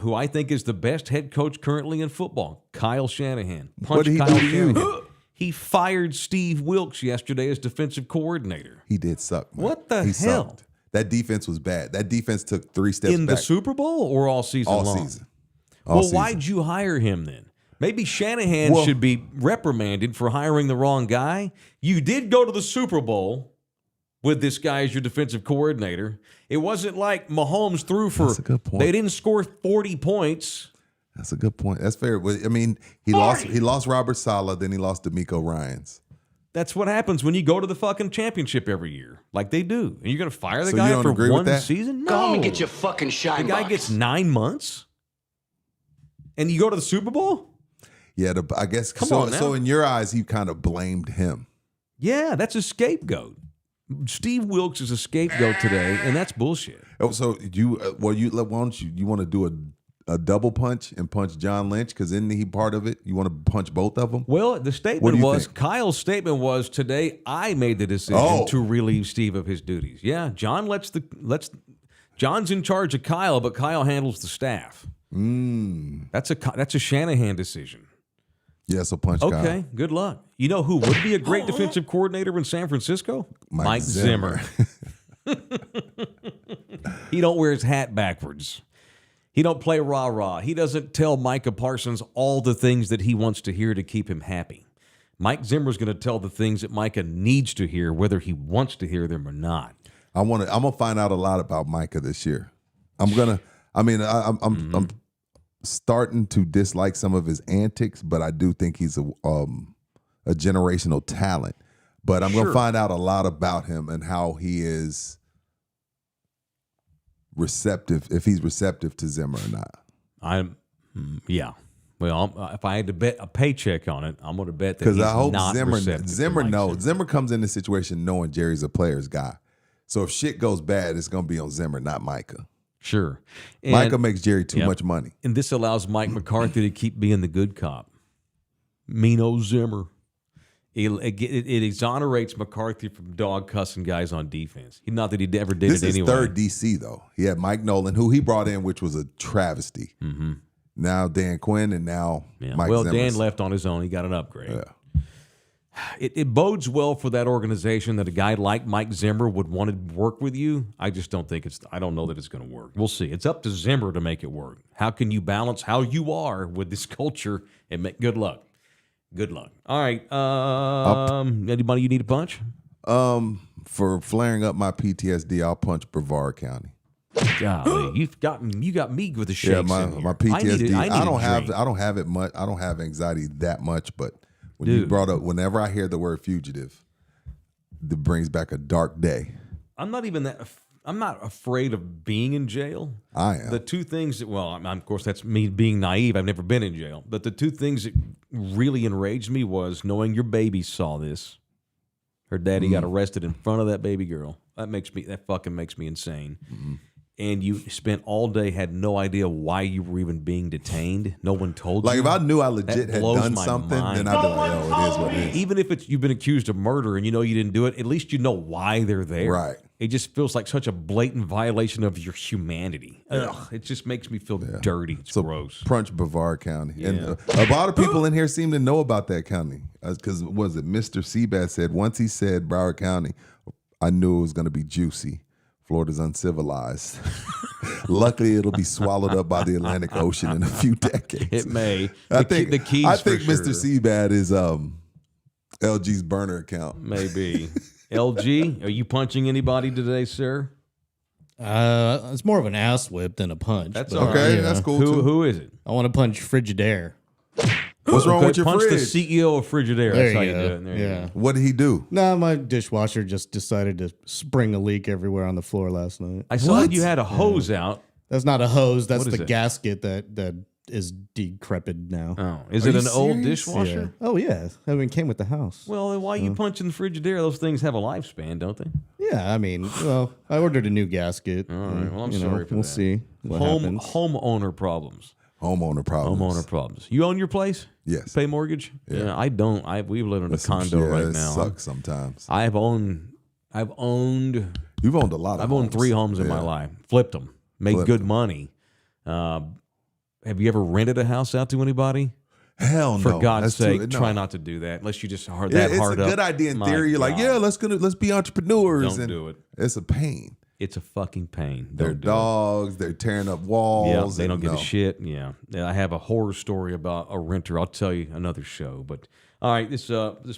who I think is the best head coach currently in football, Kyle Shanahan. What did he do to you? He fired Steve Wilks yesterday as defensive coordinator. He did suck, man. What the hell? Sucked. That defense was bad. That defense took 3 steps in back. the Super Bowl or all season long? All season. Why'd you hire him then? Maybe Shanahan should be reprimanded for hiring the wrong guy. You did go to the Super Bowl with this guy as your defensive coordinator. It wasn't like Mahomes threw for. That's a good point. They didn't score 40 points. That's a good point. That's fair. I mean, he lost Robert Saleh, then he lost DeMeco Ryans. That's what happens when you go to the fucking championship every year, like they do. And you're going to fire the So guy you don't for agree with one that? season? No. Go home and get your fucking shine The guy box. gets 9 months, and you go to the Super Bowl? Yeah, I guess. Come so, on now. so in your eyes, you kind of blamed him. Yeah, that's a scapegoat. Steve Wilks is a scapegoat today, and that's bullshit. Oh, so why don't you want to do a double punch and punch John Lynch, because isn't he part of it? You want to punch both of them? Well, the statement was, think? Kyle's statement was, today I made the decision to relieve Steve of his duties. Yeah, John John's in charge of Kyle, but Kyle handles the staff. That's a Shanahan decision. Yeah, so punch Okay, Kyle. good luck. You know who would be a great defensive coordinator in San Francisco? Mike Zimmer. He don't wear his hat backwards. He don't play rah-rah. He doesn't tell Micah Parsons all the things that he wants to hear to keep him happy. Mike Zimmer's going to tell the things that Micah needs to hear, whether he wants to hear them or not. I'm gonna find out a lot about Micah this year. I'm starting to dislike some of his antics, but I do think he's a generational talent. But I'm going to find out a lot about him and how he is receptive, if he's receptive to Zimmer or not. Yeah. Well, if I had to bet a paycheck on it, I'm going to bet that he's because I hope not receptive Zimmer to Mike knows. Zimmer. Zimmer comes in this situation knowing Jerry's a player's guy. So if shit goes bad, it's going to be on Zimmer, not Micah. Sure. And, Micah makes Jerry too much money. And this allows Mike McCarthy to keep being the good cop. Mean old Zimmer. It exonerates McCarthy from dog cussing guys on defense. Not that he ever did This it is anyway. third DC, though. He had Mike Nolan, who he brought in, which was a travesty. Mm-hmm. Now Dan Quinn, and now Mike Well, Zimmer's. Dan left on his own. He got an upgrade. Yeah. It bodes well for that organization that a guy like Mike Zimmer would want to work with you. I just don't think I don't know that it's going to work. We'll see. It's up to Zimmer to make it work. How can you balance how you are with this culture and make good luck? Good luck. All right. Anybody you need a punch? For flaring up my PTSD, I'll punch Brevard County. Golly, you got me with the shakes. Yeah, my PTSD. I don't have it much. I don't have anxiety that much, but when Dude. you brought up, whenever I hear the word fugitive, it brings back a dark day. I'm not even that. I'm not afraid of being in jail. I am. The two things that, of course, that's me being naive. I've never been in jail. But the two things that really enraged me was knowing your baby saw this Her daddy got arrested in front of that baby girl. That fucking makes me insane. And you spent all day, had no idea why you were even being detained. No one told you. Like, if I knew I legit had blows done my something, mind. then I'd be like, oh, it is what it is. Even if you've been accused of murder and you know you didn't do it, at least you know why they're there. Right. It just feels like such a blatant violation of your humanity. Ugh, it just makes me feel dirty. It's gross. Prunch, Brevard County. And a lot of people in here seem to know about that county. Because, was it Mr. Seabass said, once he said Broward County, I knew it was going to be juicy. Florida's uncivilized. Luckily, it'll be swallowed up by the Atlantic Ocean in a few decades. It may. I think Mr. Mr. Seabad is LG's burner account. Maybe. LG, are you punching anybody today, sir? It's more of an ass whip than a punch. That's but, all right. Okay, that's cool too. Who is it? I want to punch Frigidaire. What's wrong with your punch fridge? the CEO of Frigidaire. There That's how you you go. do it. There you Yeah. go. What did he do? No, my dishwasher just decided to spring a leak everywhere on the floor last night. I saw you had a hose out. That's not a hose. That's What is the it? gasket that is decrepit now. Oh, is Are it you an old serious? dishwasher? Yeah. Oh yeah. I mean, it came with the house. Well, then why are you punching the Frigidaire? Those things have a lifespan, don't they? Yeah, I mean, well, I ordered a new gasket. All right. Well, I'm You know, sorry for we'll that. see what happens. Homeowner problems. Homeowner problems. Homeowner problems. You own your place? Yes. Pay mortgage? Yeah. I don't. We've lived in a That's some condo shit. right It now. sucks sometimes. I've owned You've owned a lot of I've owned 3 homes in my life. Flipped them. Made Flipped good them. money. Have you ever rented a house out to anybody? Hell no. For God's That's sake, too- no. try not to do that unless you just hard It's hard a up. good idea in My theory. You're like, God. yeah, let's be entrepreneurs. Don't do it. It's a pain. It's a fucking pain. They're Don't do it. dogs. They're tearing up Yeah, walls. they don't give no. a shit. Yeah, I have a horror story about a renter. I'll tell you another show. But all right, this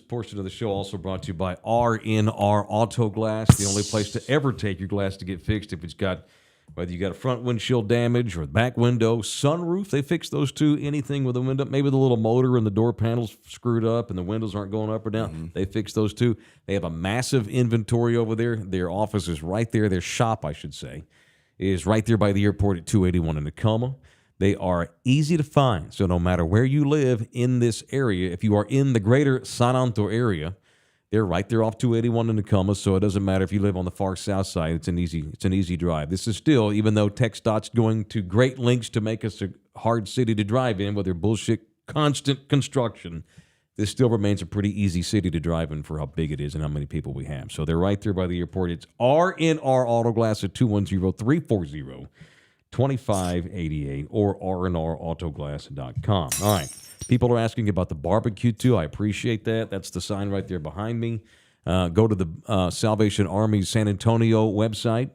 portion of the show also brought to you by R&R Auto Glass, the only place to ever take your glass to get fixed if it's got. Whether you got a front windshield damage or back window, sunroof, they fix those too. Anything with a window, maybe the little motor and the door panels screwed up and the windows aren't going up or down, they fix those too. They have a massive inventory over there. Their office is right there. Their shop, I should say, is right there by the airport at 281 in Tacoma. They are easy to find. So no matter where you live in this area, if you are in the greater San Antonio area, they're right there off 281 in Tacoma, so it doesn't matter if you live on the far south side. It's an easy drive. This is still, even though TxDOT's going to great lengths to make us a hard city to drive in with their bullshit constant construction, this still remains a pretty easy city to drive in for how big it is and how many people we have. So they're right there by the airport. It's R&R Auto Glass at 210-340-2588 or rnrautoglass.com. All right. People are asking about the barbecue, too. I appreciate that. That's the sign right there behind me. Go to the Salvation Army San Antonio website,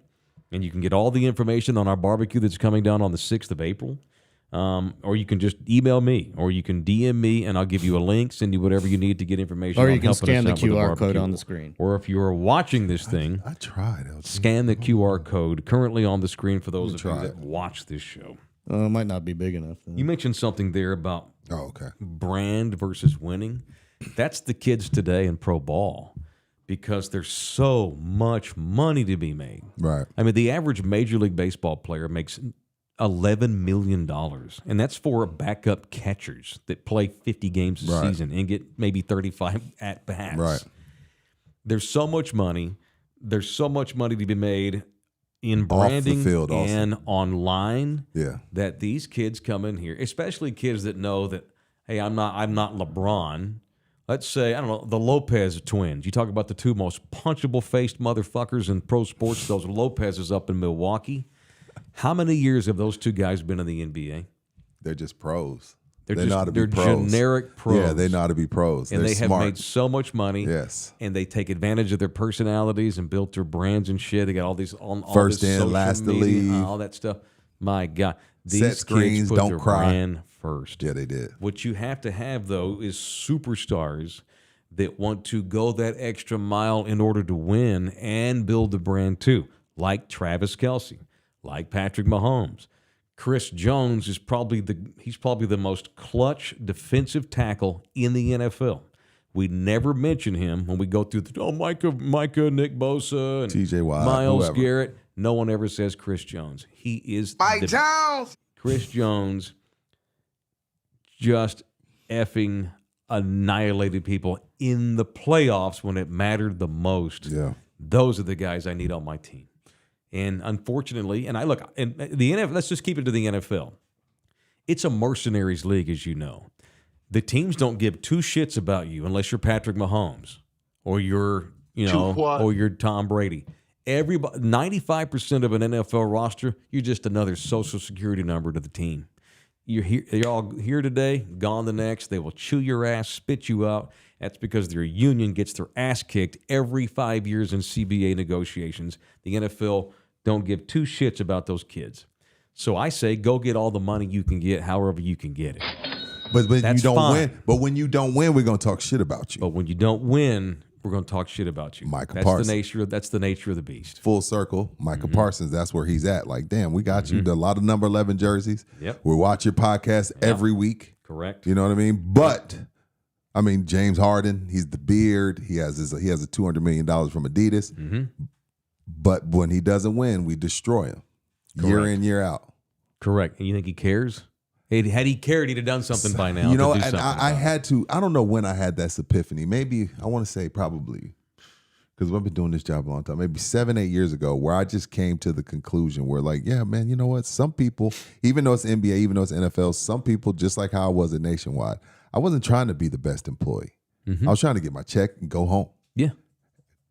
and you can get all the information on our barbecue that's coming down on the 6th of April. Or you can just email me, or you can DM me, and I'll give you a link, send you whatever you need to get information Or on you can helping scan us the out with QR code barbecue. on the screen. Or if you are watching this thing, I tried. LG. scan the QR code currently on the screen for those of you try that it. watch this show. It might not be big enough. Though. You mentioned something there about Oh, okay. brand versus winning. That's the kids today in pro ball because there's so much money to be made. Right. I mean, the average Major League Baseball player makes $11 million, and that's for backup catchers that play 50 games a Right. season and get maybe 35 at-bats. Right. There's so much money. There's so much money to be made in Off the branding field also. and online. Yeah. That these kids come in here, especially kids that know that, hey, I'm not LeBron. Let's say, I don't know, the Lopez twins. You talk about the two most punchable-faced motherfuckers in pro sports, those Lopez's up in Milwaukee. How many years have those two guys been in the NBA? They're just pros. They're They just- know how to be they're pros. generic pros. Yeah, they know how to be pros. And They're they have smart. made so much money. Yes. And they take advantage of their personalities and built their brands and shit. They got all these all First this in, social last to media, leave. all that stuff. My God, these Set kids screens, put don't their cry. brand first. Yeah, they did. What you have to have though is superstars that want to go that extra mile in order to win and build the brand too, like Travis Kelce, like Patrick Mahomes. Chris Jones is probably the most clutch defensive tackle in the NFL. We never mention him when we go through Micah, Nick Bosa, and TJ Watt, Myles whoever. Garrett. No one ever says Chris Jones. He is Jones. Chris Jones, just effing annihilated people in the playoffs when it mattered the most. Yeah. Those are the guys I need on my team. And unfortunately, and the NFL, let's just keep it to the NFL. It's a mercenaries league, as you know. The teams don't give two shits about you unless you're Patrick Mahomes or you're Tom Brady. 95% of an NFL roster, you're just another social security number to the team. You're all here today, gone the next. They will chew your ass, spit you out. That's because their union gets their ass kicked every 5 years in CBA negotiations. The NFL don't give two shits about those kids. So I say, go get all the money you can get, however you can get it. But when That's you don't fine. win, but when you don't win, we're gonna talk shit about you. But when you don't win, we're going to talk shit about you. Micah that's Parsons. That's the nature of the beast. Full circle, Micah Parsons. That's where he's at. Like, damn, we got you. A lot of number 11 jerseys. Yep. We watch your podcast every week. Correct. You know what I mean? But I mean, James Harden. He's the beard. He has a $200 million from Adidas. But when he doesn't win, we destroy him year in, year out. Correct. And you think he cares? Had he cared, he'd have done something by now. You know, to do and something I about it. had to. I don't know when I had that epiphany. Maybe I want to say probably because I've been doing this job a long time. Maybe 7-8 years ago, where I just came to the conclusion where, like, yeah, man, you know what? Some people, even though it's NBA, even though it's NFL, some people, just like how I was at Nationwide, I wasn't trying to be the best employee. I was trying to get my check and go home. Yeah.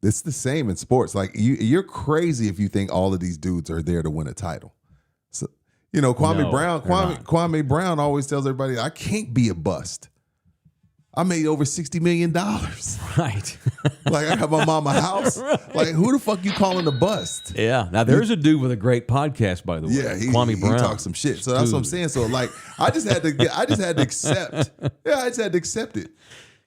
It's the same in sports. Like you're crazy if you think all of these dudes are there to win a title. So, you know, Kwame Brown always tells everybody, I can't be a bust. I made over $60 million. Right. Like, I got my mama house. Like, who the fuck you calling a bust? Yeah. Now, there's a dude with a great podcast, by the way. Yeah, Kwame Brown. He talks some shit. So that's what I'm saying. So, like, I just had to accept. Yeah, I just had to accept it.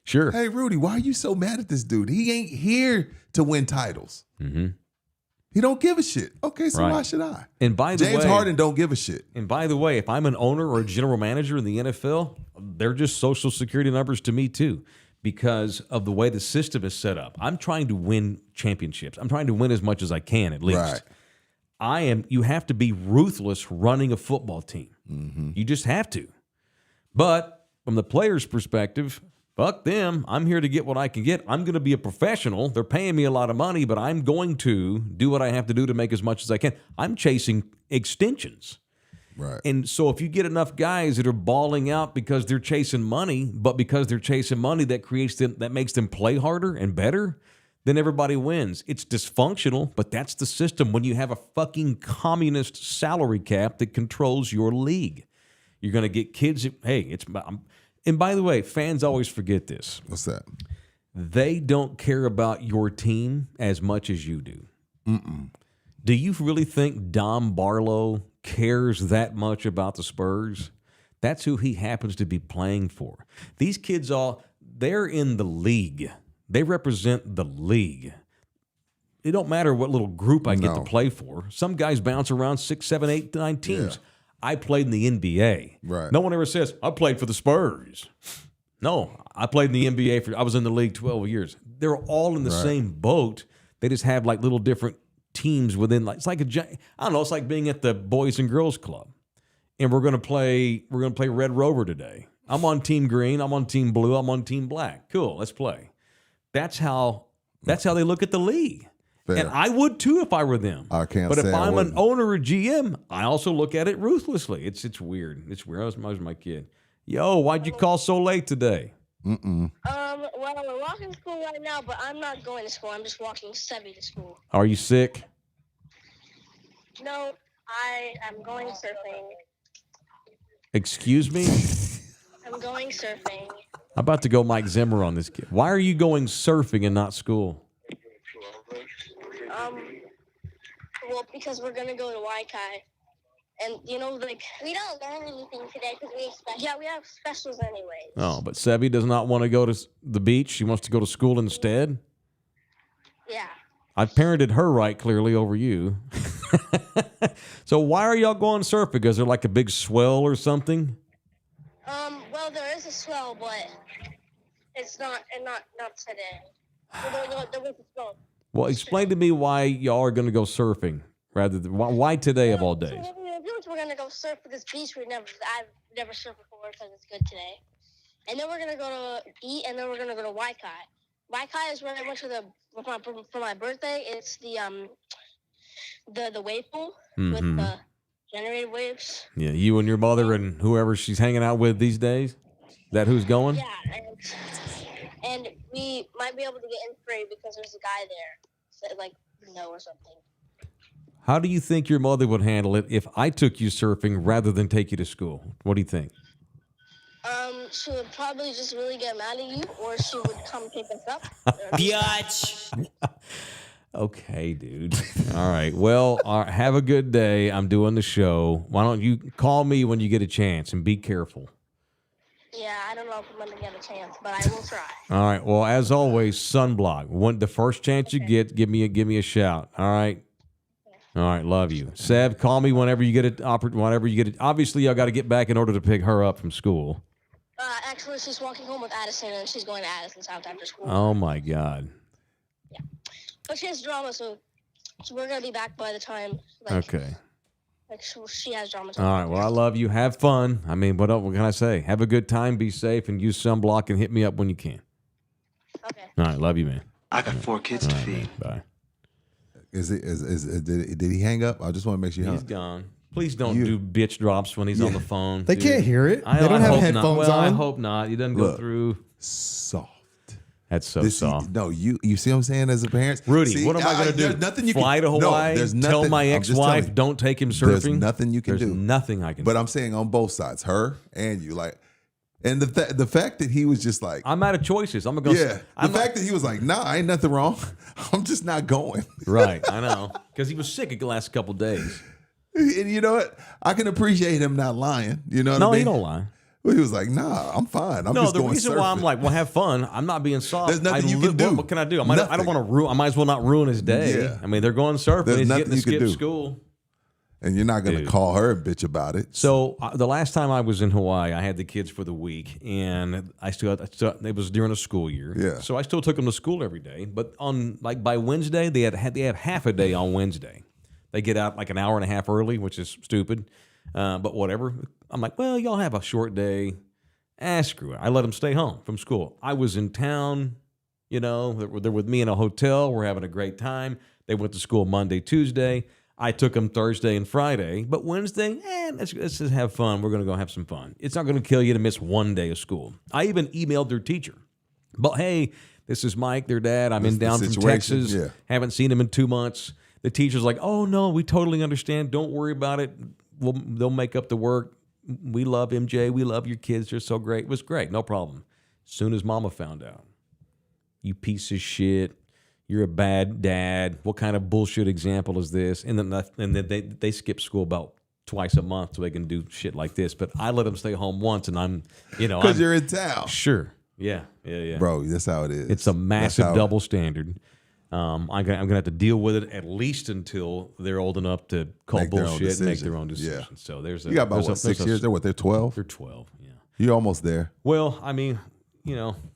Sure. Hey, Rudy, why are you so mad at this dude? He ain't here to win titles. He don't give a shit. Okay, so why should I? And by the way, James Harden don't give a shit. And by the way, if I'm an owner or a general manager in the NFL, they're just social security numbers to me too, because of the way the system is set up. I'm trying to win championships. I'm trying to win as much as I can, at least. Right. You have to be ruthless running a football team. You just have to. But from the player's perspective, fuck them. I'm here to get what I can get. I'm going to be a professional. They're paying me a lot of money, but I'm going to do what I have to do to make as much as I can. I'm chasing extensions. Right. And so if you get enough guys that are balling out because they're chasing money, but because they're chasing money, that makes them play harder and better, then everybody wins. It's dysfunctional, but that's the system when you have a fucking communist salary cap that controls your league. You're going to get kids. And by the way, fans always forget this. What's that? They don't care about your team as much as you do. Do you really think Dom Barlow cares that much about the Spurs? That's who he happens to be playing for. These kids they're in the league. They represent the league. It don't matter what little group I get to play for. Some guys bounce around 6, 7, 8, 9 teams. Yeah. I played in the NBA. Right. No one ever says, I played for the Spurs. No, I played in the NBA I was in the league 12 years. They're all in the same boat. They just have like little different teams within, like, it's like it's like being at the Boys and Girls Club. And we're gonna play Red Rover today. I'm on team green, I'm on team blue, I'm on team black. Cool, let's play. That's how they look at the league. Fair. And I would too if I were them. I can't But say if I I'm an wouldn't. owner or GM, I also look at it ruthlessly. It's weird. It's weird. I was my kid. Yo, why'd you call so late today? Well, we're walking to school right now, but I'm not going to school. I'm just walking Sebi to school. Are you sick? No, I am going surfing. Excuse me? I'm going surfing. I'm about to go Mike Zimmer on this kid. Why are you going surfing and not school? Well, because we're gonna go to Waikai, and you know, like we don't learn anything today because we expect. Yeah, we have specials anyways. Oh, but Sebi does not want to go to the beach. She wants to go to school instead. Yeah. I've parented her right clearly over you. So why are y'all going surfing? Because they're like a big swell or something? Well, there is a swell, but it's not today. Well, there was a swell. Well, explain to me why y'all are going to go surfing rather than why today of all days. So we're gonna go surf at this beach I've never surfed before because it's good today. and then we're gonna go to eat, and then we're gonna go to Waikai. Waikai is where I went to for my birthday. It's the wave pool with the generated waves. Yeah, you and your mother and whoever she's hanging out with these days. Is that who's going? Yeah, and we might be able to get in free because there's a guy there, so, like or something. How do you think your mother would handle it if I took you surfing rather than take you to school? What do you think? She would probably just really get mad at you, or she would come pick us up. Biatch. Okay, dude. All right. Well, have a good day. I'm doing the show. Why don't you call me when you get a chance and be careful. Yeah, I don't know if I'm going to get a chance, but I will try. All right. Well, as always, sunblock. When the first chance you get, give me a shout. All right. All right. Love you. Seb, call me whenever you get it. Obviously, y'all got to get back in order to pick her up from school. Actually, she's walking home with Addison, and she's going to Addison's house after school. Oh, my God. Yeah. But she has drama, so we're going to be back by the time. Okay. She has drama. All right. Well, I love you. Have fun. I mean, what can I say? Have a good time. Be safe, and use sunblock, and hit me up when you can. Okay. All right. Love you, man. I got 4 kids to feed. Man. Bye. Did he hang up? I just want to make sure He's gone. Please don't do bitch drops when he's on the phone. They dude. can't hear it. They don't have headphones on. I hope not. He doesn't go through. Soft. That's so soft. You see what I'm saying as a parent? Rudy, what am I going to do? There's nothing you Fly can to Hawaii? No, there's nothing. Tell my I'm just ex-wife, telling you. don't take him surfing? There's nothing you can do. There's nothing I can do. But I'm saying on both sides, her and you. And the fact that he was just like, I'm out of choices. I'm going to go. Yeah. The fact that he was like, nah, ain't nothing wrong. I'm just not going. Right. I know. Because he was sick the last couple of days. And you know what? I can appreciate him not lying. You know what I mean? No, he don't lie. Well, he was like, nah, I'm fine. I'm No, just the going reason surfing. why I'm like, well, have fun. I'm not being soft. There's nothing you can do. What can I do? I don't Nothing. want to ruin. I might as well not ruin his day. Yeah. I mean, they're going surfing. There's He's nothing getting to you can skip do. school. And you're not going to call her and bitch about it. So the last time I was in Hawaii, I had the kids for the week, and it was during a school year. Yeah. So I still took them to school every day. But by Wednesday, they have half a day on Wednesday. They get out like an hour and a half early, which is stupid. But whatever. I'm like, well, y'all have a short day. Screw it. I let them stay home from school. I was in town. They're with me in a hotel. We're having a great time. They went to school Monday, Tuesday. I took them Thursday and Friday. But Wednesday, let's just have fun. We're going to go have some fun. It's not going to kill you to miss one day of school. I even emailed their teacher. But hey, this is Mike, their dad. I'm in down from Texas. Yeah. Haven't seen him in 2 months. The teacher's like, oh, no, we totally understand. Don't worry about it. They'll make up the work. We love MJ. We love your kids. They're so great. It was great. No problem. As soon as Mama found out, you piece of shit. You're a bad dad. What kind of bullshit example is this? And then they skip school about twice a month so they can do shit like this. But I let them stay home once, and I'm. Because you're in town. Sure. Yeah. Bro, that's how it is. It's a massive double standard. I'm gonna have to deal with it at least until they're old enough to call bullshit and make their own decisions. Yeah. So there's you got about 6 years? They're 12? They're 12. Yeah. You're almost there. Well, I mean,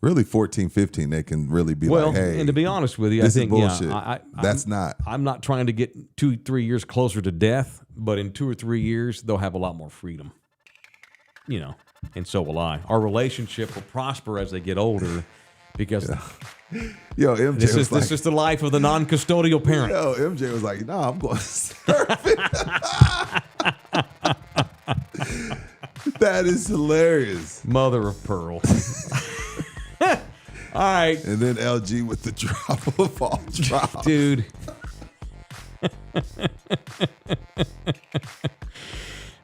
really 14, 15, they can really be like, hey. And to be honest with you, this I think is bullshit. That's not. I'm not trying to get 2-3 years closer to death, but in 2 or 3 years, they'll have a lot more freedom. And so will I. Our relationship will prosper as they get older because Yo, MJ this is the life of the non-custodial parent. Yo, MJ was like, nah, I'm going surfing. That is hilarious. Mother of pearl. All right. And then LG with the drop of all drops. Dude.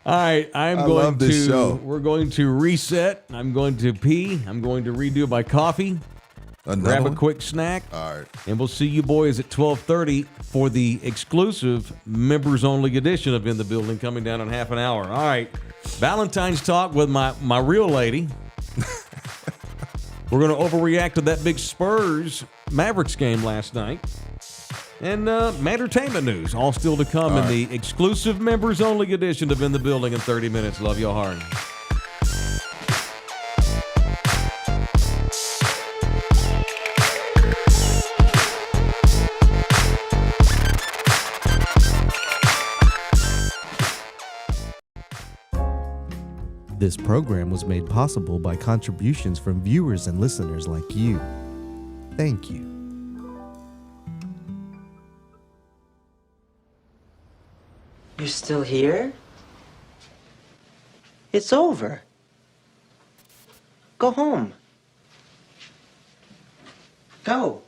All right, we're going to reset. I'm going to pee. I'm going to redo my coffee. Grab a quick snack. All right. And we'll see you boys at 12:30 for the exclusive members-only edition of In the Building coming down in half an hour. All right. Valentine's talk with my real lady. We're going to overreact to that big Spurs Mavericks game last night. And entertainment news, all still to come in the exclusive members-only edition of In the Building in 30 minutes. Love y'all hard. This program was made possible by contributions from viewers and listeners like you. Thank you. You're still here? It's over. Go home. Go.